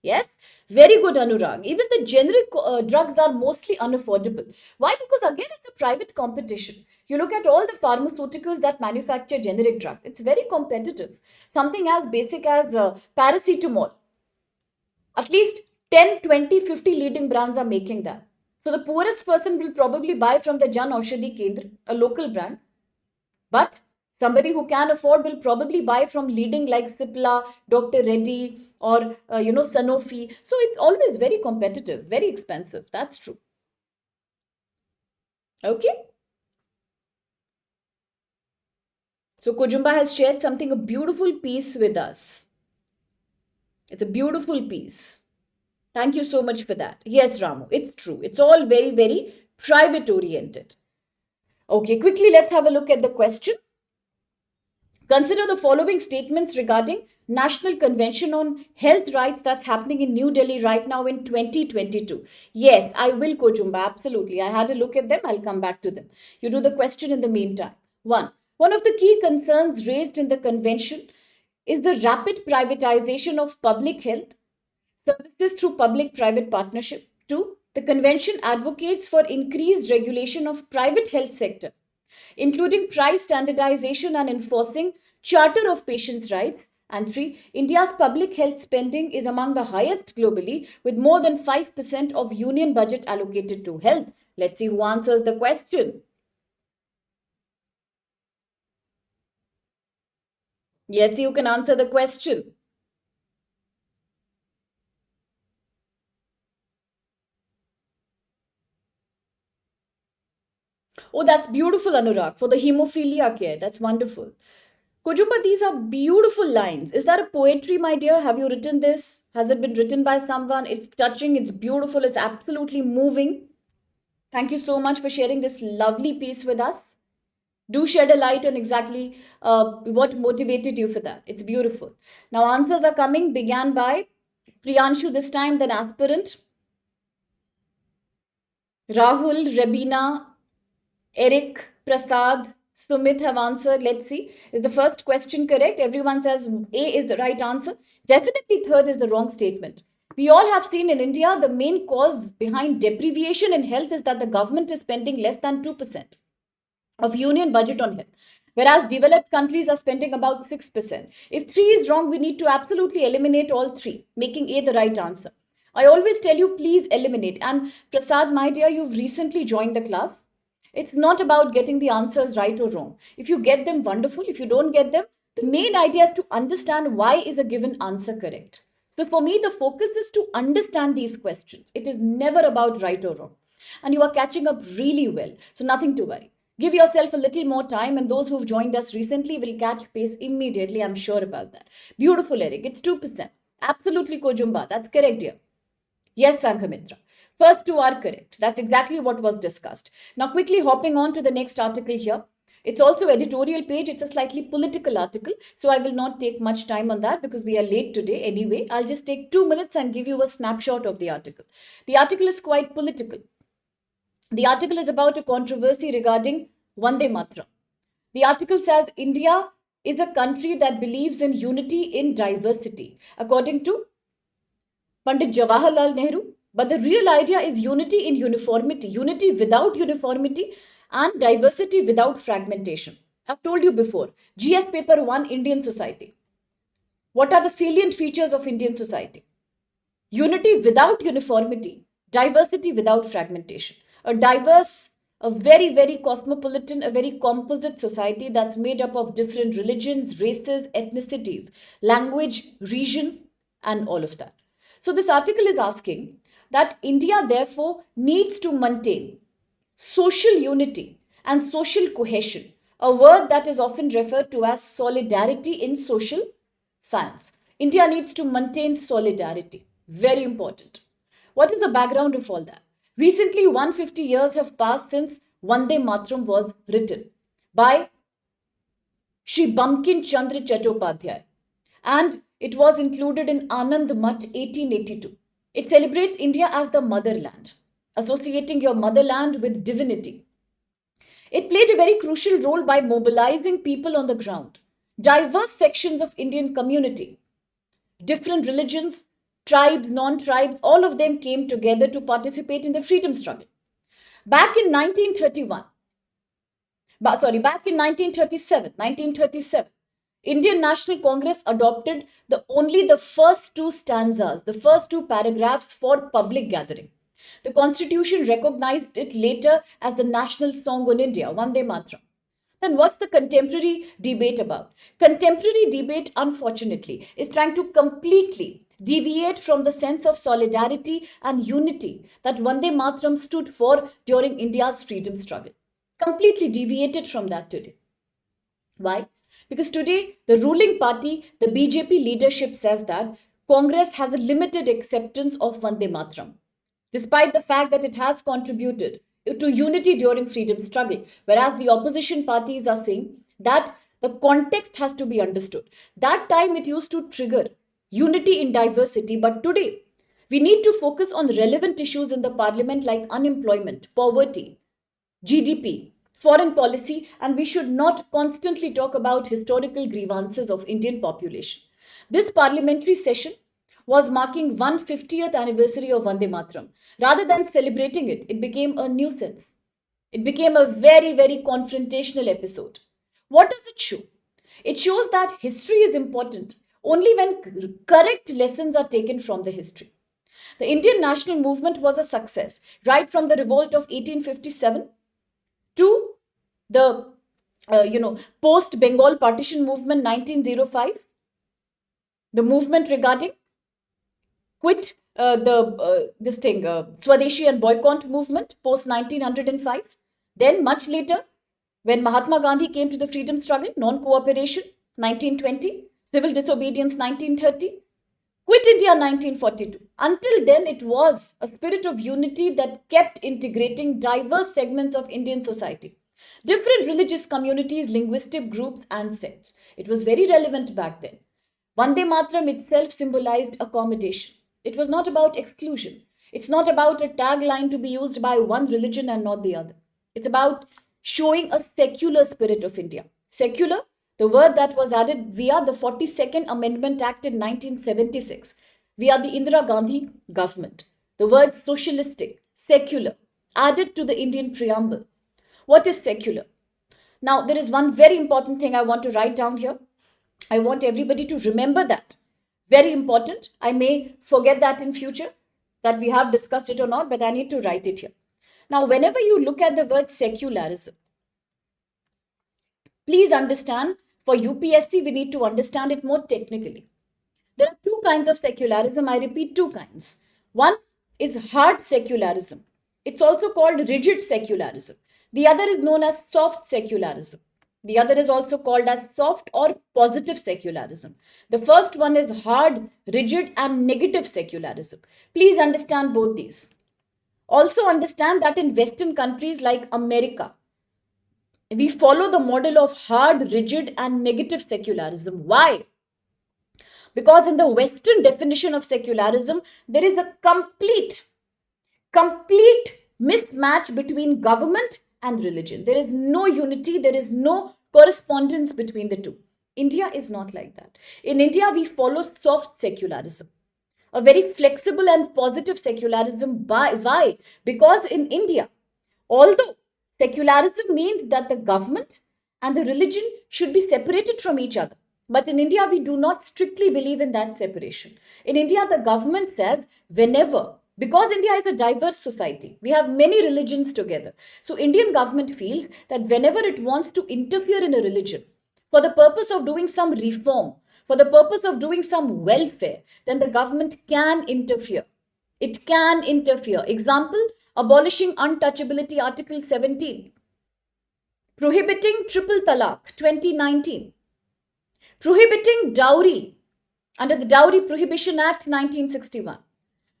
Yes, very good, Anurag. Even the generic drugs are mostly unaffordable. Why? Because again, it's a private competition. You look at all the pharmaceuticals that manufacture generic drugs, it's very competitive. Something as basic as paracetamol, at least 10, 20, 50 leading brands are making that. So the poorest person will probably buy from the Jan Aushadhi Kendra, a local brand. But somebody who can afford will probably buy from leading like Cipla, Dr. Reddy, or Sanofi. So it's always very competitive, very expensive. That's true. Okay. So Kojumba has shared something, a beautiful piece with us. It's a beautiful piece. Thank you so much for that. Yes, Ramu, it's true. It's all very, very private oriented. Okay, quickly let's have a look at the question. Consider the following statements regarding National Convention on Health Rights that's happening in New Delhi right now in 2022. Yes, I will, Kojumba, absolutely. I had a look at them. I'll come back to them. You do the question in the meantime. One of the key concerns raised in the convention is the rapid privatization of public health services through public-private partnership. Two, the convention advocates for increased regulation of private health sector, including price standardization and enforcing Charter of Patients' Rights. And three, India's public health spending is among the highest globally, with more than 5% of union budget allocated to health. Let's see who answers the question. Yes, you can answer the question. Oh, that's beautiful, Anurag, for the hemophilia care. That's wonderful. Kojumba, these are beautiful lines. Is that a poetry, my dear? Have you written this? Has it been written by someone? It's touching, it's beautiful, it's absolutely moving. Thank you so much for sharing this lovely piece with us. Do shed a light on exactly what motivated you for that. It's beautiful. Now, answers are coming. Began by Priyanshu this time, then aspirant. Rahul, Rabina, Eric, Prasad, Sumit have answered. Let's see. Is the first question correct? Everyone says A is the right answer. Definitely third is the wrong statement. We all have seen in India the main cause behind deprivation in health is that the government is spending less than 2% of union budget on health, whereas developed countries are spending about 6%. If 3 is wrong, we need to absolutely eliminate all 3, making A the right answer. I always tell you, please eliminate. And Prasad, my dear, you've recently joined the class. It's not about getting the answers right or wrong. If you get them, wonderful. If you don't get them, the main idea is to understand why is a given answer correct. So for me, the focus is to understand these questions. It is never about right or wrong. And you are catching up really well. So nothing to worry. Give yourself a little more time, and those who've joined us recently will catch pace immediately. I'm sure about that. Beautiful, Eric. It's 2%. Absolutely, Kojumba. That's correct, dear. Yes, Sankhamitra. First two are correct. That's exactly what was discussed. Now, quickly hopping on to the next article here. It's also editorial page. It's a slightly political article. So I will not take much time on that because we are late today anyway. I'll just take 2 minutes and give you a snapshot of the article. The article is quite political. The article is about a controversy regarding Vande Mataram. The article says India is a country that believes in unity in diversity, according to Pandit Jawaharlal Nehru. But the real idea is unity in uniformity, unity without uniformity, and diversity without fragmentation. I've told you before, GS Paper 1, Indian society. What are the salient features of Indian society? Unity without uniformity, diversity without fragmentation. A diverse, a very, very cosmopolitan, a very composite society that's made up of different religions, races, ethnicities, language, region, and all of that. So this article is asking that India therefore needs to maintain social unity and social cohesion, a word that is often referred to as solidarity in social science. India needs to maintain solidarity. Very important. What is the background of all that? Recently, 150 years have passed since Vande Mataram was written by Shri Bankim Chandra Chattopadhyay, and it was included in Anand Math 1882. It celebrates India as the motherland, associating your motherland with divinity. It played a very crucial role by mobilizing people on the ground, diverse sections of Indian community, different religions, tribes, non-tribes, all of them came together to participate in the freedom struggle. Back in 1931, back in 1937, Indian National Congress adopted only the first two stanzas, the first two paragraphs for public gathering. The constitution recognized it later as the national song on India, Vande Mataram. Then what's the contemporary debate about? Contemporary debate, unfortunately, is trying to completely deviate from the sense of solidarity and unity that Vande Mataram stood for during India's freedom struggle. Completely deviated from that today. Why? Because today, the ruling party, the BJP leadership says that Congress has a limited acceptance of Vande Mataram, despite the fact that it has contributed to unity during freedom struggle, whereas the opposition parties are saying that the context has to be understood. That time it used to trigger unity in diversity, but today we need to focus on relevant issues in the parliament like unemployment, poverty, GDP, foreign policy, and we should not constantly talk about historical grievances of Indian population. This parliamentary session was marking 150th anniversary of Vande Mataram. Rather than celebrating it, it became a nuisance. It became a very, very confrontational episode. What does it show? It shows that history is important only when correct lessons are taken from the history. The Indian national movement was a success, right from the revolt of 1857 to the post Bengal partition movement 1905, the movement regarding quit Swadeshi and boycott movement post 1905. Then much later, when Mahatma Gandhi came to the freedom struggle, non-cooperation 1920, civil disobedience 1930, quit India 1942. Until then, it was a spirit of unity that kept integrating diverse segments of Indian society, different religious communities, linguistic groups, and sects. It was very relevant back then. Vande Mataram itself symbolized accommodation. It was not about exclusion. It's not about a tagline to be used by one religion and not the other. It's about showing a secular spirit of India. Secular, the word that was added via the 42nd Amendment Act in 1976, via the Indira Gandhi government. The word socialistic, secular, added to the Indian preamble. What is secular? Now, there is one very important thing I want to write down here. I want everybody to remember that. Very important. I may forget that in future, that we have discussed it or not, but I need to write it here. Now, whenever you look at the word secularism, please understand, for UPSC, we need to understand it more technically. There are two kinds of secularism. I repeat, two kinds. One is hard secularism. It's also called rigid secularism. The other is known as soft secularism. The other is also called as soft or positive secularism. The first one is hard, rigid, and negative secularism. Please understand both these. Also understand that in Western countries like America, we follow the model of hard, rigid, and negative secularism. Why? Because in the Western definition of secularism, there is a complete mismatch between government and religion. There is no unity, there is no correspondence between the two. India is not like that. In India, we follow soft secularism, a very flexible and positive secularism. Why? Because in India, although secularism means that the government and the religion should be separated from each other, but in India, we do not strictly believe in that separation. In India, the government says whenever, because India is a diverse society, we have many religions together. So Indian government feels that whenever it wants to interfere in a religion for the purpose of doing some reform, for the purpose of doing some welfare, then the government can interfere. It can interfere. Example, abolishing untouchability Article 17, prohibiting triple talaq 2019, prohibiting dowry under the Dowry Prohibition Act 1961,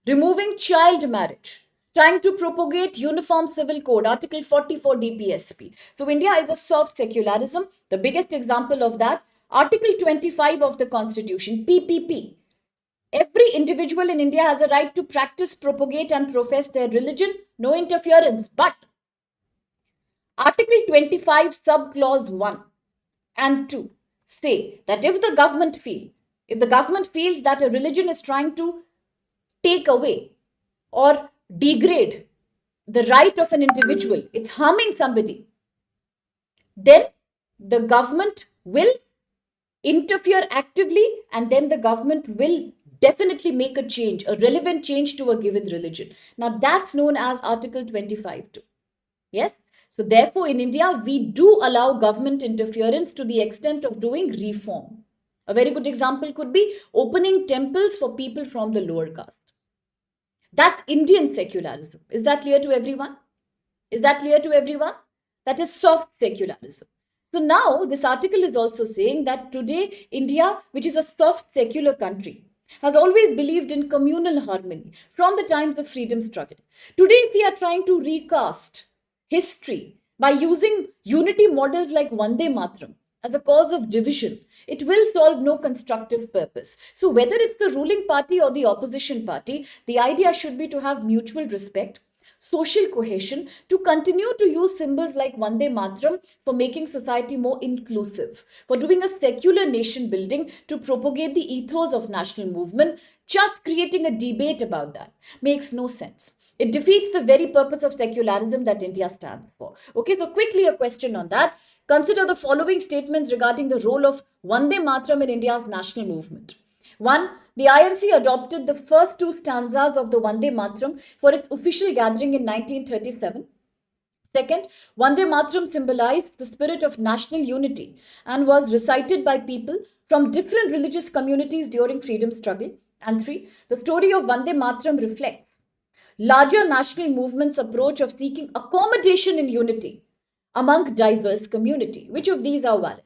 removing child marriage, trying to propagate Uniform Civil Code, Article 44 DPSP. So India is a soft secularism. The biggest example of that, Article 25 of the Constitution, PPP. Every individual in India has a right to practice, propagate, and profess their religion, no interference. But Article 25, subclause 1 and 2 say that if the government feels that a religion is trying to take away or degrade the right of an individual, it's harming somebody, then the government will interfere actively, and then the government will definitely make a change, a relevant change to a given religion. Now that's known as Article 25 too. Yes? So therefore in India, we do allow government interference to the extent of doing reform. A very good example could be opening temples for people from the lower caste. That's Indian secularism. Is that clear to everyone? Is that clear to everyone? That is soft secularism. So now this article is also saying that today India, which is a soft secular country, has always believed in communal harmony from the times of freedom struggle. Today, if we are trying to recast history by using unity models like Vande Mataram as a cause of division, it will solve no constructive purpose. So whether it's the ruling party or the opposition party, the idea should be to have mutual respect, social cohesion, to continue to use symbols like Vande Mataram for making society more inclusive, for doing a secular nation building, to propagate the ethos of national movement. Just creating a debate about that makes no sense. It defeats the very purpose of secularism that India stands for. Okay, so quickly a question on that. Consider the following statements regarding the role of Vande Mataram in India's national movement. 1. The INC adopted the first two stanzas of the Vande Mataram for its official gathering in 1937. Second, Vande Mataram symbolized the spirit of national unity and was recited by people from different religious communities during freedom struggle. And 3, the story of Vande Mataram reflects larger national movement's approach of seeking accommodation in unity among diverse community. Which of these are valid?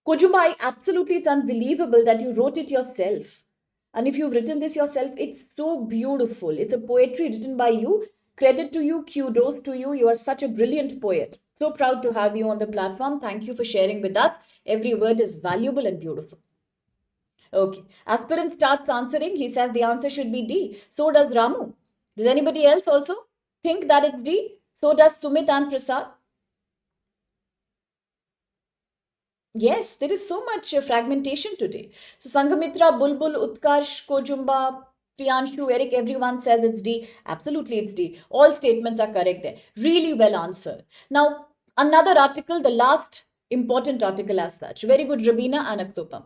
Kojumbai, absolutely, it's unbelievable that you wrote it yourself. And if you've written this yourself, it's so beautiful. It's a poetry written by you. Credit to you, kudos to you. You are such a brilliant poet. So proud to have you on the platform. Thank you for sharing with us. Every word is valuable and beautiful. Okay. Aspirant starts answering. He says the answer should be D. So does Ramu. Does anybody else also think that it's D? So does Sumit and Prasad. Yes, there is so much fragmentation today. So Sanghamitra, Bulbul, Utkarsh, Kojumba, Priyanshu, Eric, everyone says it's D. Absolutely, it's D. All statements are correct there. Really well answered. Now, another article, the last important article as such. Very good, Rabina and Aktopam.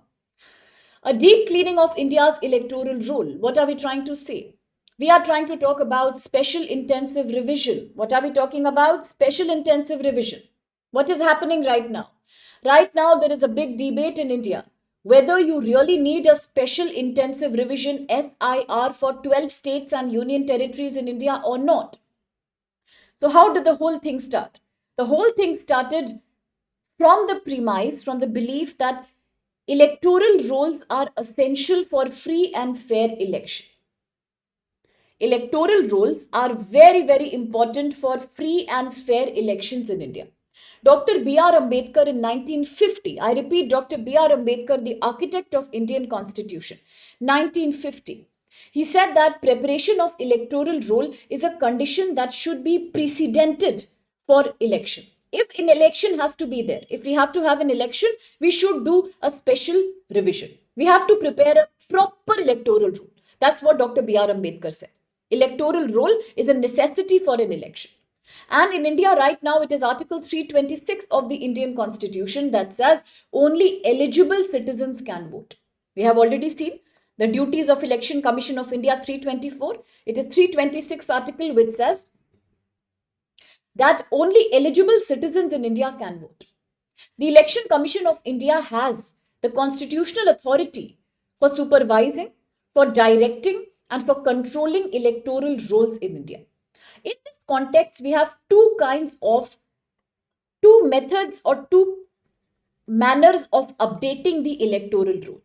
A deep cleaning of India's electoral roll. What are we trying to say? We are trying to talk about special intensive revision. What are we talking about? Special intensive revision. What is happening right now? Right now, there is a big debate in India whether you really need a special intensive revision SIR for 12 states and union territories in India or not. So how did the whole thing start? The whole thing started from the premise, from the belief that electoral rolls are essential for free and fair election. electoral rolls are very, very important for free and fair elections in India. Dr. B.R. Ambedkar in 1950, I repeat, Dr. B.R. Ambedkar, the architect of Indian Constitution, 1950, he said that preparation of electoral roll is a condition that should be precedented for election. If an election has to be there, if we have to have an election, we should do a special revision. We have to prepare a proper electoral roll. That's what Dr. B.R. Ambedkar said. Electoral roll is a necessity for an election. And in India right now, it is Article 326 of the Indian Constitution that says only eligible citizens can vote. We have already seen the duties of Election Commission of India 324. It is 326 article which says that only eligible citizens in India can vote. The Election Commission of India has the constitutional authority for supervising, for directing, and for controlling electoral rolls in India. In this context, we have two methods or two manners of updating the electoral roll.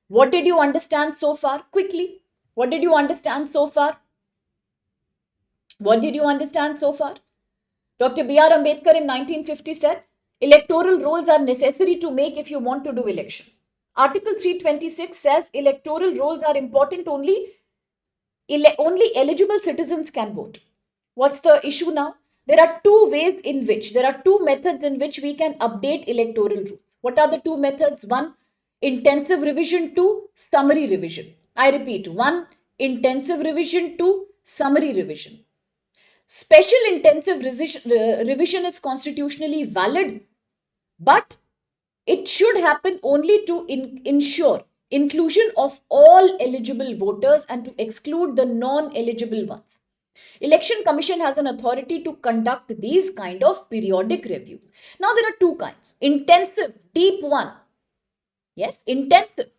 What did you understand so far? Quickly. What did you understand so far? What did you understand so far? Dr. B.R. Ambedkar in 1950 said, electoral rolls are necessary to make if you want to do election. Article 326 says electoral rolls are important only eligible citizens can vote. What's the issue now? There are two methods in which we can update electoral rules. What are the two methods? One, intensive revision. Two, summary revision. I repeat, one, intensive revision. Two, summary revision. Special intensive revision is constitutionally valid, but it should happen only to ensure inclusion of all eligible voters and to exclude the non-eligible ones. Election Commission has an authority to conduct these kind of periodic reviews. Now there are two kinds. Intensive, deep one. Yes, intensive.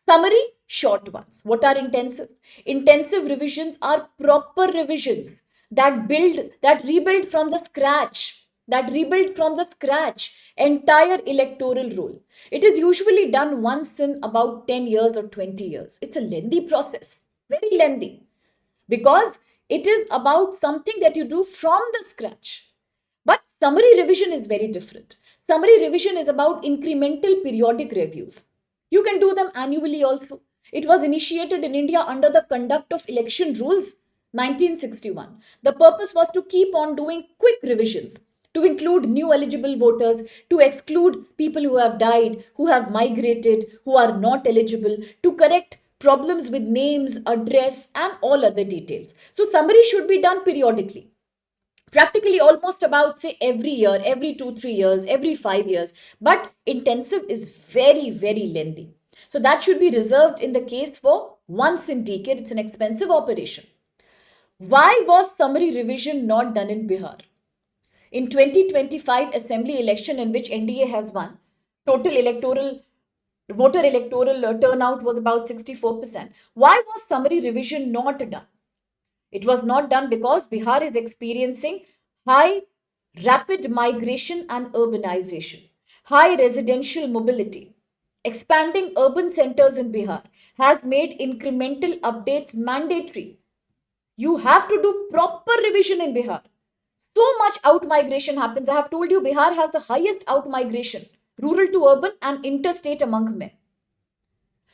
Summary, short ones. What are intensive? Intensive revisions are proper revisions that rebuild from the scratch entire electoral roll. It is usually done once in about 10 years or 20 years. It's a lengthy process, very lengthy, because it is about something that you do from the scratch. But summary revision is very different. Summary revision is about incremental periodic reviews. You can do them annually also. It was initiated in India under the Conduct of Election Rules 1961. The purpose was to keep on doing quick revisions, to include new eligible voters, to exclude people who have died, who have migrated, who are not eligible, to correct problems with names, address, and all other details. So summary should be done periodically. Practically almost about, say, every year, every 2-3 years, every 5 years. But intensive is very, very lengthy. So that should be reserved in the case for once in decade. It's an expensive operation. Why was summary revision not done in Bihar? In 2025 assembly election in which NDA has won, total voter electoral turnout was about 64%. Why was summary revision not done? It was not done because Bihar is experiencing high rapid migration and urbanization, high residential mobility. Expanding urban centers in Bihar has made incremental updates mandatory. You have to do proper revision in Bihar. So much out migration happens. I have told you Bihar has the highest out migration, rural to urban and interstate among men.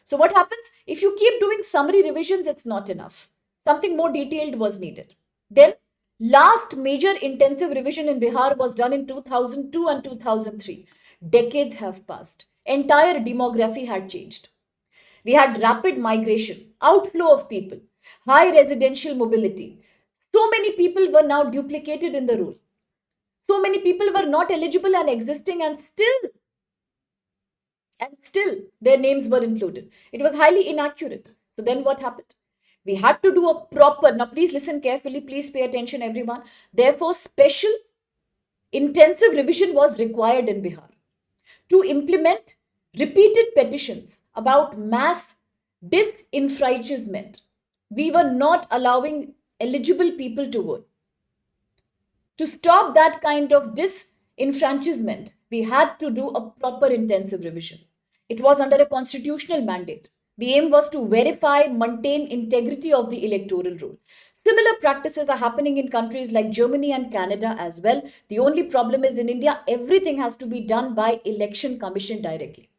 So what happens? If you keep doing summary revisions, it's not enough. Something more detailed was needed. Then last major intensive revision in Bihar was done in 2002 and 2003. Decades have passed. Entire demography had changed. We had rapid migration, outflow of people, high residential mobility. So many people were now duplicated in the rule. So many people were not eligible and existing, and still their names were included. It was highly inaccurate. So then what happened? We had to do a proper, now please listen carefully, please pay attention everyone. Therefore, special intensive revision was required in Bihar to implement repeated petitions about mass disenfranchisement. We were not allowing eligible people to vote. To stop that kind of disenfranchisement, we had to do a proper intensive revision. It was under a constitutional mandate. The aim was to verify, maintain integrity of the electoral roll. Similar practices are happening in countries like Germany and Canada as well. The only problem is in India, everything has to be done by Election Commission directly.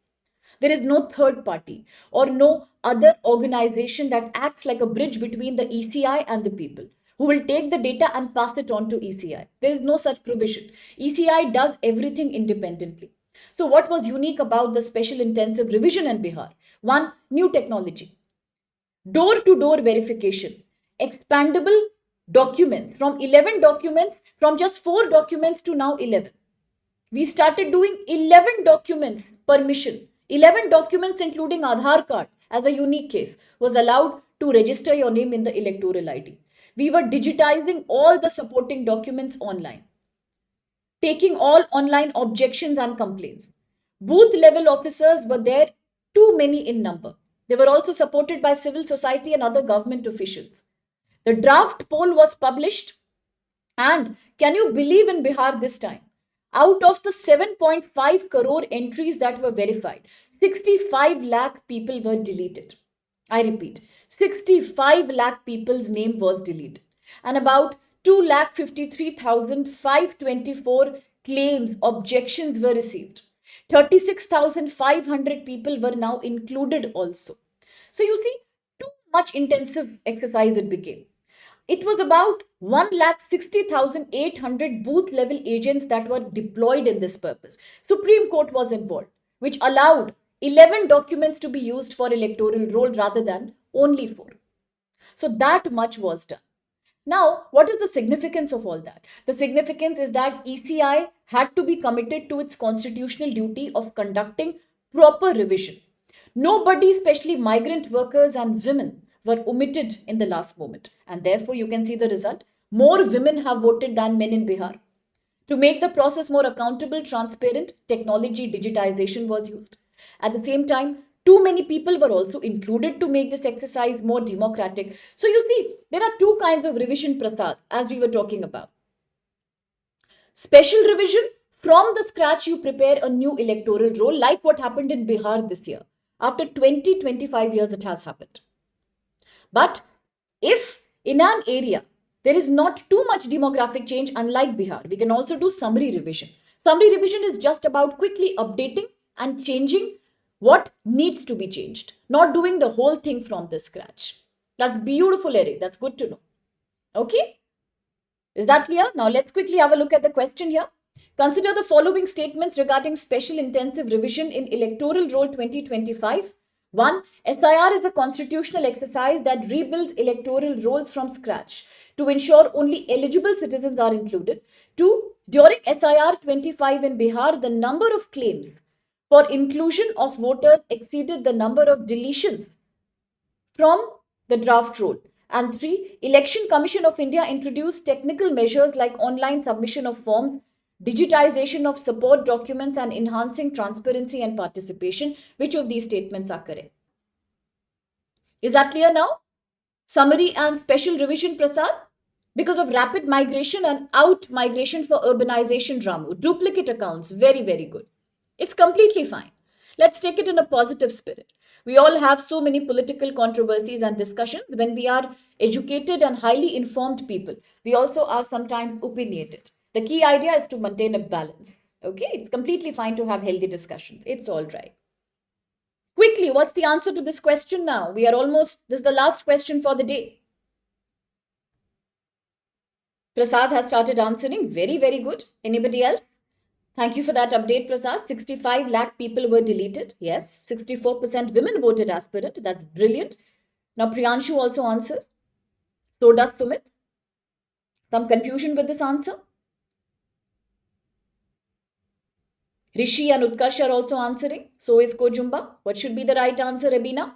There is no third party or no other organization that acts like a bridge between the ECI and the people who will take the data and pass it on to ECI. There is no such provision. ECI does everything independently. So, what was unique about the special intensive revision in Bihar? One, new technology, door to door verification, expandable documents from 11 documents, from just 4 documents to now 11. We started doing 11 documents per mission. 11 documents, including Aadhaar card, as a unique case, was allowed to register your name in the electoral ID. We were digitizing all the supporting documents online, taking all online objections and complaints. Booth level officers were there, too many in number. They were also supported by civil society and other government officials. The draft poll was published, and can you believe in Bihar this time? Out of the 7.5 crore entries that were verified, 65 lakh people were deleted. I repeat, 65 lakh people's name was deleted. And about 2,53,524 claims, objections were received. 36,500 people were now included also. So you see, too much intensive exercise it became. It was about 1,60,800 booth level agents that were deployed in this purpose. Supreme Court was involved, which allowed 11 documents to be used for electoral roll rather than only 4. So that much was done. Now, what is the significance of all that? The significance is that ECI had to be committed to its constitutional duty of conducting proper revision. Nobody, especially migrant workers and women, were omitted in the last moment. And therefore, you can see the result. More women have voted than men in Bihar. To make the process more accountable, transparent, technology digitization was used. At the same time, too many people were also included to make this exercise more democratic. So you see, there are two kinds of revision, Prasad, as we were talking about. Special revision, from the scratch you prepare a new electoral roll, like what happened in Bihar this year. After 20-25 years, it has happened. But if in an area there is not too much demographic change, unlike Bihar, we can also do summary revision. Summary revision is just about quickly updating and changing what needs to be changed, not doing the whole thing from the scratch. That's beautiful, Eric. That's good to know. Okay? Is that clear? Now let's quickly have a look at the question here. Consider the following statements regarding special intensive revision in Electoral Roll 2025. 1. SIR is a constitutional exercise that rebuilds electoral rolls from scratch to ensure only eligible citizens are included. 2. During SIR 25 in Bihar, the number of claims for inclusion of voters exceeded the number of deletions from the draft roll. And 3. Election Commission of India introduced technical measures like online submission of forms, digitization of support documents, and enhancing transparency and participation. Which of these statements are correct? Is that clear now? Summary and special revision, Prasad? Because of rapid migration and out migration for urbanization, Ramu. Duplicate accounts, very, very good. It's completely fine. Let's take it in a positive spirit. We all have so many political controversies and discussions. When we are educated and highly informed people, we also are sometimes opinionated. The key idea is to maintain a balance. Okay, it's completely fine to have healthy discussions. It's all right. Quickly, what's the answer to this question now? We are almost, this is the last question for the day. Prasad has started answering. Very, very good. Anybody else? Thank you for that update, Prasad. 65 lakh people were deleted. Yes. 64% women voted aspirant. That's brilliant. Now, Priyanshu also answers. So does Sumit. Some confusion with this answer? Rishi and Utkarsh are also answering. So is Kojumba. What should be the right answer, Rebina?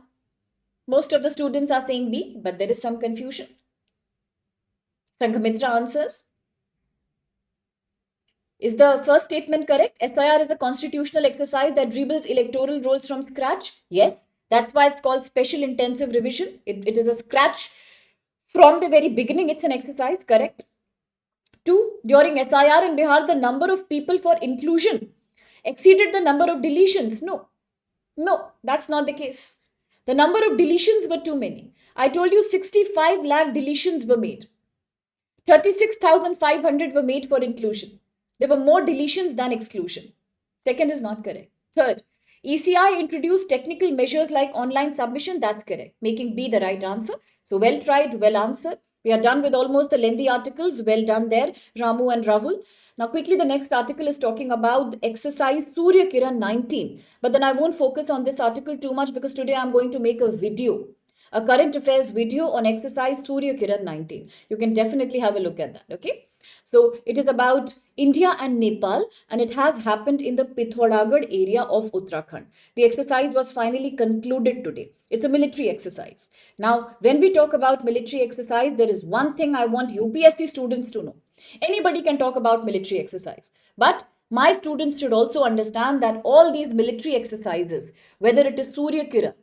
Most of the students are saying B, but there is some confusion. Sanghamitra answers. Is the first statement correct? SIR is a constitutional exercise that rebuilds electoral rolls from scratch. Yes, that's why it's called special intensive revision. It is a scratch from the very beginning. It's an exercise, correct? 2. During SIR in Bihar, the number of people for inclusion exceeded the number of deletions. No, that's not the case. The number of deletions were too many. I told you 65 lakh deletions were made. 36,500 were made for inclusion. There were more deletions than exclusion. Second is not correct. Third, ECI introduced technical measures like online submission. That's correct, making B the right answer. So well tried, well answered. We are done with almost the lengthy articles. Well done there, Ramu and Rahul. Now, quickly, the next article is talking about exercise Surya Kiran 19. But then I won't focus on this article too much because today I'm going to make a video, a current affairs video on exercise Surya Kiran 19. You can definitely have a look at that. Okay. So it is about India and Nepal, and it has happened in the Pithoragarh area of Uttarakhand. The exercise was finally concluded today. It's a military exercise. Now, when we talk about military exercise, there is one thing I want UPSC students to know. Anybody can talk about military exercise, but my students should also understand that all these military exercises, whether it is Surya Kiran,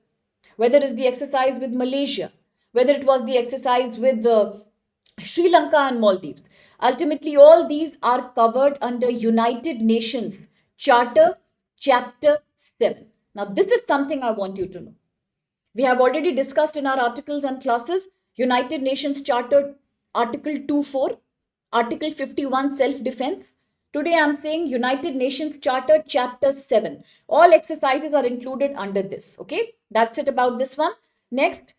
whether it's the exercise with Malaysia, whether it was the exercise with Sri Lanka and Maldives, ultimately all these are covered under United Nations Charter Chapter 7. Now, this is something I want you to know. We have already discussed in our articles and classes United Nations Charter Article 24, Article 51 self-defense. Today I am saying United Nations Charter Chapter 7. All exercises are included under this. Okay, that's it about this one. Next,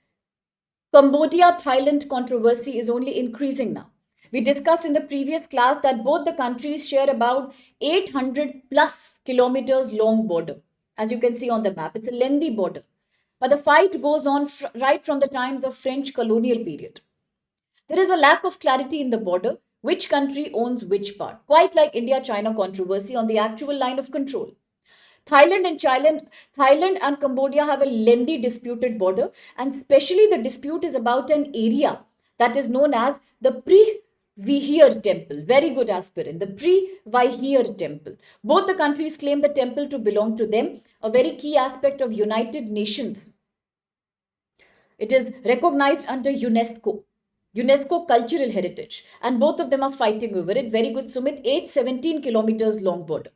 Cambodia-Thailand controversy is only increasing now. We discussed in the previous class that both the countries share about 800 plus kilometers long border. As you can see on the map, it's a lengthy border. But the fight goes on right from the times of French colonial period. There is a lack of clarity in the border, which country owns which part, quite like India-China controversy on the actual line of control. Thailand and Cambodia have a lengthy disputed border, and especially the dispute is about an area that is known as the Pre-Vihir temple. Very good aspirant, the Pre-Vihir temple. Both the countries claim the temple to belong to them, a very key aspect of United Nations. It is recognized under UNESCO Cultural Heritage, and both of them are fighting over it. Very good, Sumit. 817 kilometers long border.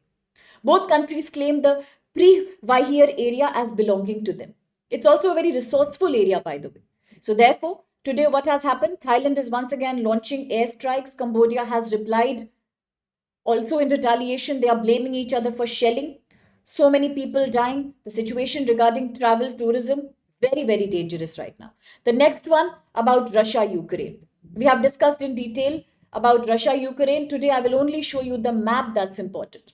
Both countries claim the Pre-Vihir area as belonging to them. It's also a very resourceful area, by the way. So therefore, today what has happened? Thailand is once again launching airstrikes. Cambodia has replied. Also in retaliation, they are blaming each other for shelling. So many people dying. The situation regarding travel, tourism, very, very dangerous right now. The next one about Russia-Ukraine. We have discussed in detail about Russia-Ukraine. Today, I will only show you the map that's important.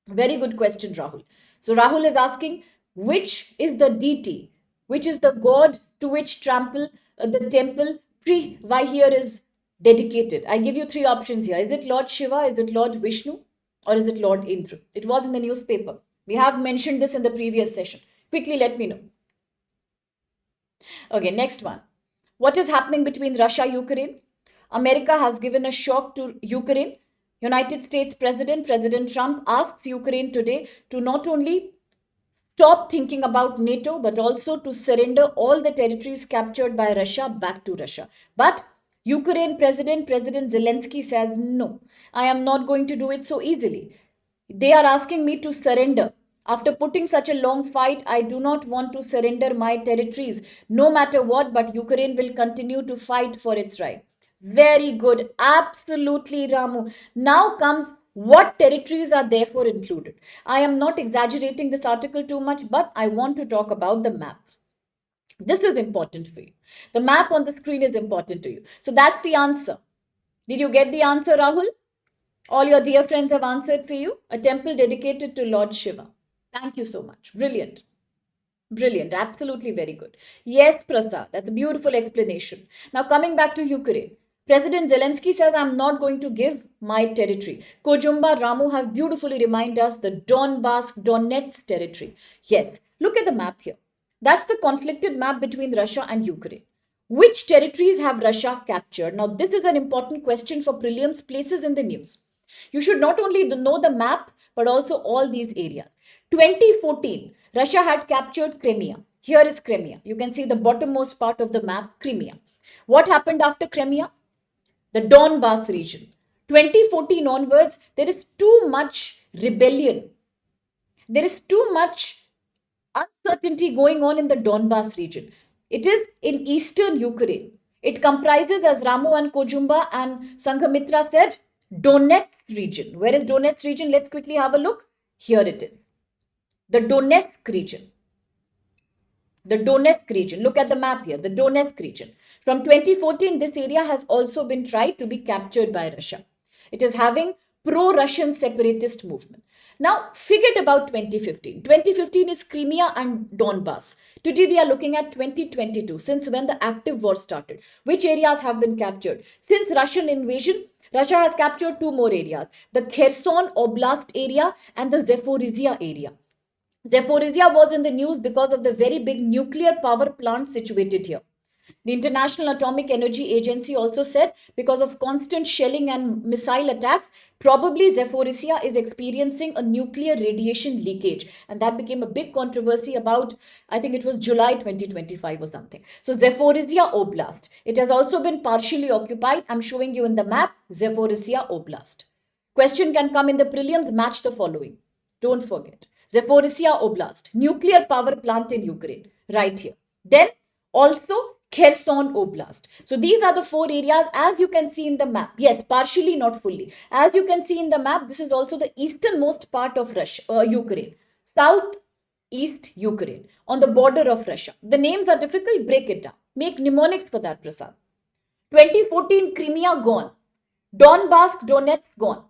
Very good question, Rahul. So Rahul is asking, which is the deity, which is the god to which the temple Pre-Vihir is dedicated? I give you three options here. Is it Lord Shiva? Is it Lord Vishnu? Or is it Lord Indra? It was in the newspaper. We have mentioned this in the previous session. Quickly, let me know. Okay, next one. What is happening between Russia-Ukraine? America has given a shock to Ukraine. United States President Trump asks Ukraine today to not only stop thinking about NATO, but also to surrender all the territories captured by Russia back to Russia. But Ukraine President Zelensky says, no, I am not going to do it so easily. They are asking me to surrender. After putting such a long fight, I do not want to surrender my territories, no matter what, but Ukraine will continue to fight for its right. Very good. Absolutely, Ramu. Now comes what territories are therefore included. I am not exaggerating this article too much, but I want to talk about the map. This is important for you. The map on the screen is important to you. So that's the answer. Did you get the answer, Rahul? All your dear friends have answered for you. A temple dedicated to Lord Shiva. Thank you so much. Brilliant. Brilliant. Absolutely very good. Yes, Prasad. That's a beautiful explanation. Now coming back to Ukraine. President Zelensky says, I'm not going to give my territory. Kojumba Ramu have beautifully reminded us the Donetsk territory. Yes, look at the map here. That's the conflicted map between Russia and Ukraine. Which territories have Russia captured? Now, this is an important question for prelims places in the news. You should not only know the map, but also all these areas. 2014, Russia had captured Crimea. Here is Crimea. You can see the bottommost part of the map, Crimea. What happened after Crimea? The Donbas region. 2014 onwards, there is too much rebellion. There is too much uncertainty going on in the Donbas region. It is in eastern Ukraine. It comprises, as Ramu and Kojumba and Sanghamitra said, Donetsk region. Where is Donetsk region? Let's quickly have a look. Here it is. The Donetsk region. The Donetsk region. Look at the map here. The Donetsk region. From 2014, this area has also been tried to be captured by Russia. It is having pro-Russian separatist movement. Now, forget about 2015. 2015 is Crimea and Donbas. Today, we are looking at 2022, since when the active war started. Which areas have been captured? Since Russian invasion, Russia has captured two more areas, the Kherson Oblast area and the Zaporizhia area. Zaporizhia was in the news because of the very big nuclear power plant situated here. The International Atomic Energy Agency also said because of constant shelling and missile attacks, probably Zaporizhia is experiencing a nuclear radiation leakage. And that became a big controversy about, I think it was July 2025 or something. So Zaporizhia Oblast. It has also been partially occupied. I'm showing you in the map, Zaporizhia Oblast. Question can come in the prelims, match the following. Don't forget. Zaporizhia Oblast, nuclear power plant in Ukraine, right here. Then also Kherson Oblast. So these are the four areas as you can see in the map. Yes, partially, not fully. As you can see in the map, this is also the easternmost part of Ukraine. Southeast Ukraine, on the border of Russia. The names are difficult, break it down. Make mnemonics for that, Prasad. 2014, Crimea gone. Donbass, Donetsk gone.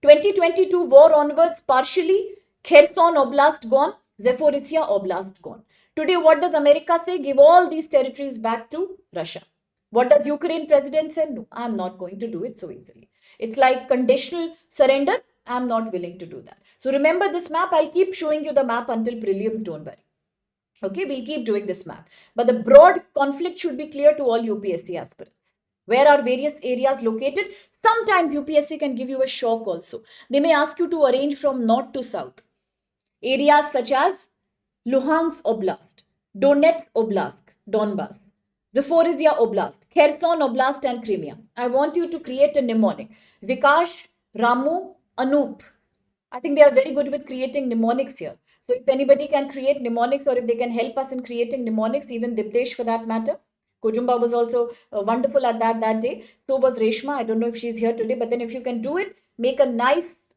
2022 war onwards, partially. Kherson Oblast gone. Zaporizhia Oblast gone. Today, what does America say? Give all these territories back to Russia. What does Ukraine president say? No, I'm not going to do it so easily. It's like conditional surrender. I'm not willing to do that. So remember this map. I'll keep showing you the map until prelims. Don't worry. Okay, we'll keep doing this map. But the broad conflict should be clear to all UPSC aspirants. Where are various areas located? Sometimes UPSC can give you a shock also. They may ask you to arrange from north to south. Areas such as Luhansk Oblast, Donetsk Oblast, Donbas, Zaporizhia Oblast, Kherson Oblast and Crimea. I want you to create a mnemonic. Vikash, Ramu, Anup. I think they are very good with creating mnemonics here. So if anybody can create mnemonics or if they can help us in creating mnemonics, even Diptesh for that matter. Kojumba was also wonderful at that day. So was Reshma. I don't know if she's here today, but then if you can do it, make a nice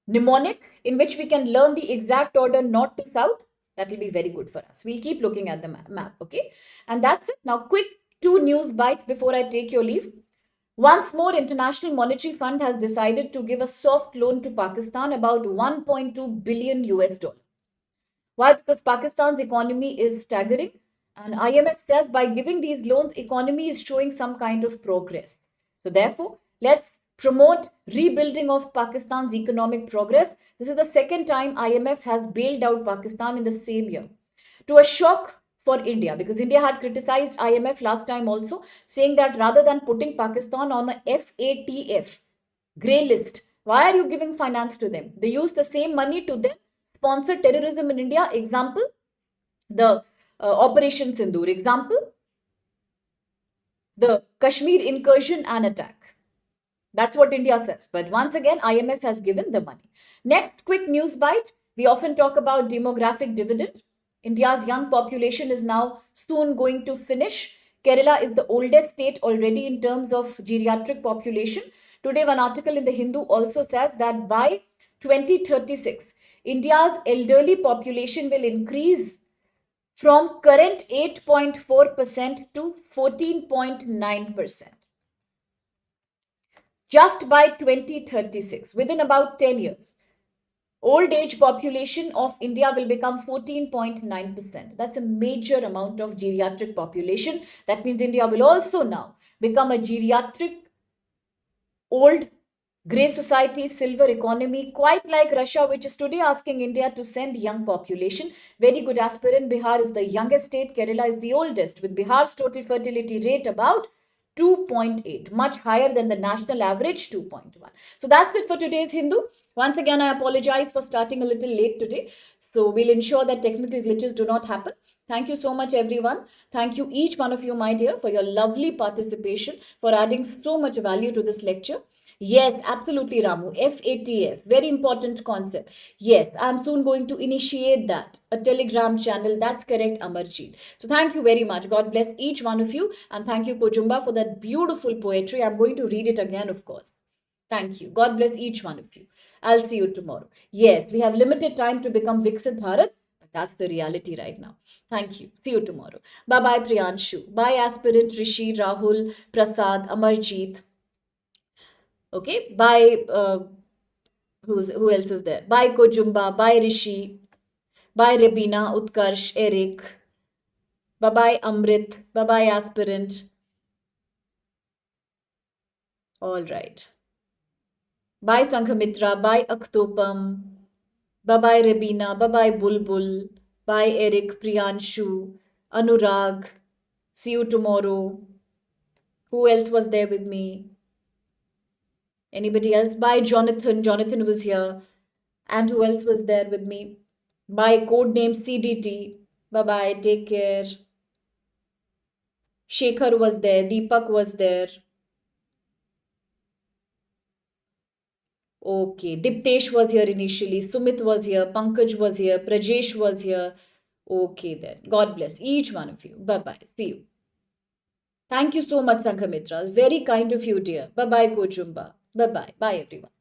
mnemonic in which we can learn the exact order north to south. That will be very good for us. We'll keep looking at the map, okay? And that's it. Now, quick 2 news bites before I take your leave. Once more, International Monetary Fund has decided to give a soft loan to Pakistan, about 1.2 billion US dollar. Why? Because Pakistan's economy is staggering. And IMF says by giving these loans, economy is showing some kind of progress. So therefore, let's promote rebuilding of Pakistan's economic progress. This is the second time IMF has bailed out Pakistan in the same year. To a shock for India, because India had criticized IMF last time also, saying that rather than putting Pakistan on a FATF, grey list, why are you giving finance to them? They use the same money to then sponsor terrorism in India. Example, the Operation Sindoor. Example, the Kashmir incursion and attack. That's what India says. But once again, IMF has given the money. Next, quick news bite. We often talk about demographic dividend. India's young population is now soon going to finish. Kerala is the oldest state already in terms of geriatric population. Today, one article in the Hindu also says that by 2036, India's elderly population will increase from current 8.4% to 14.9%. Just by 2036, within about 10 years, old age population of India will become 14.9%. That's a major amount of geriatric population. That means India will also now become a geriatric, old, grey society, silver economy, quite like Russia, which is today asking India to send young population. Very good aspirant. Bihar is the youngest state. Kerala is the oldest, with Bihar's total fertility rate about 2.8, much higher than the national average, 2.1. So that's it for today's Hindu. Once again, I apologize for starting a little late today. So we'll ensure that technical glitches do not happen. Thank you so much, everyone. Thank you, each one of you, my dear, for your lovely participation, for adding so much value to this lecture. Yes, absolutely, Ramu. FATF, very important concept. Yes, I'm soon going to initiate that. A Telegram channel. That's correct, Amarjeet. So thank you very much. God bless each one of you. And thank you, Kojumba, for that beautiful poetry. I'm going to read it again, of course. Thank you. God bless each one of you. I'll see you tomorrow. Yes, we have limited time to become Viksit Bharat. But that's the reality right now. Thank you. See you tomorrow. Bye bye, Priyanshu. Bye, aspirant Rishi, Rahul, Prasad, Amarjeet. Okay. Bye. Who else is there? Bye, Kojumba. Bye, Rishi. Bye, Rebina, Utkarsh, Eric. Bye bye, Amrit. Bye bye, aspirant. All right. Bye, Sanghamitra. Bye, Aktopam. Bye bye, Rebina. Bye bye, Bulbul. Bye, Eric, Priyanshu, Anurag. See you tomorrow. Who else was there with me? Anybody else? Bye, Jonathan. Jonathan was here. And who else was there with me? Bye, codename CDT. Bye bye. Take care. Shekhar was there. Deepak was there. Okay. Diptesh was here initially. Sumit was here. Pankaj was here. Prajesh was here. Okay, then. God bless each one of you. Bye bye. See you. Thank you so much, Sanghamitra. Very kind of you, dear. Bye bye, Kochumba. Bye bye. Bye, everyone.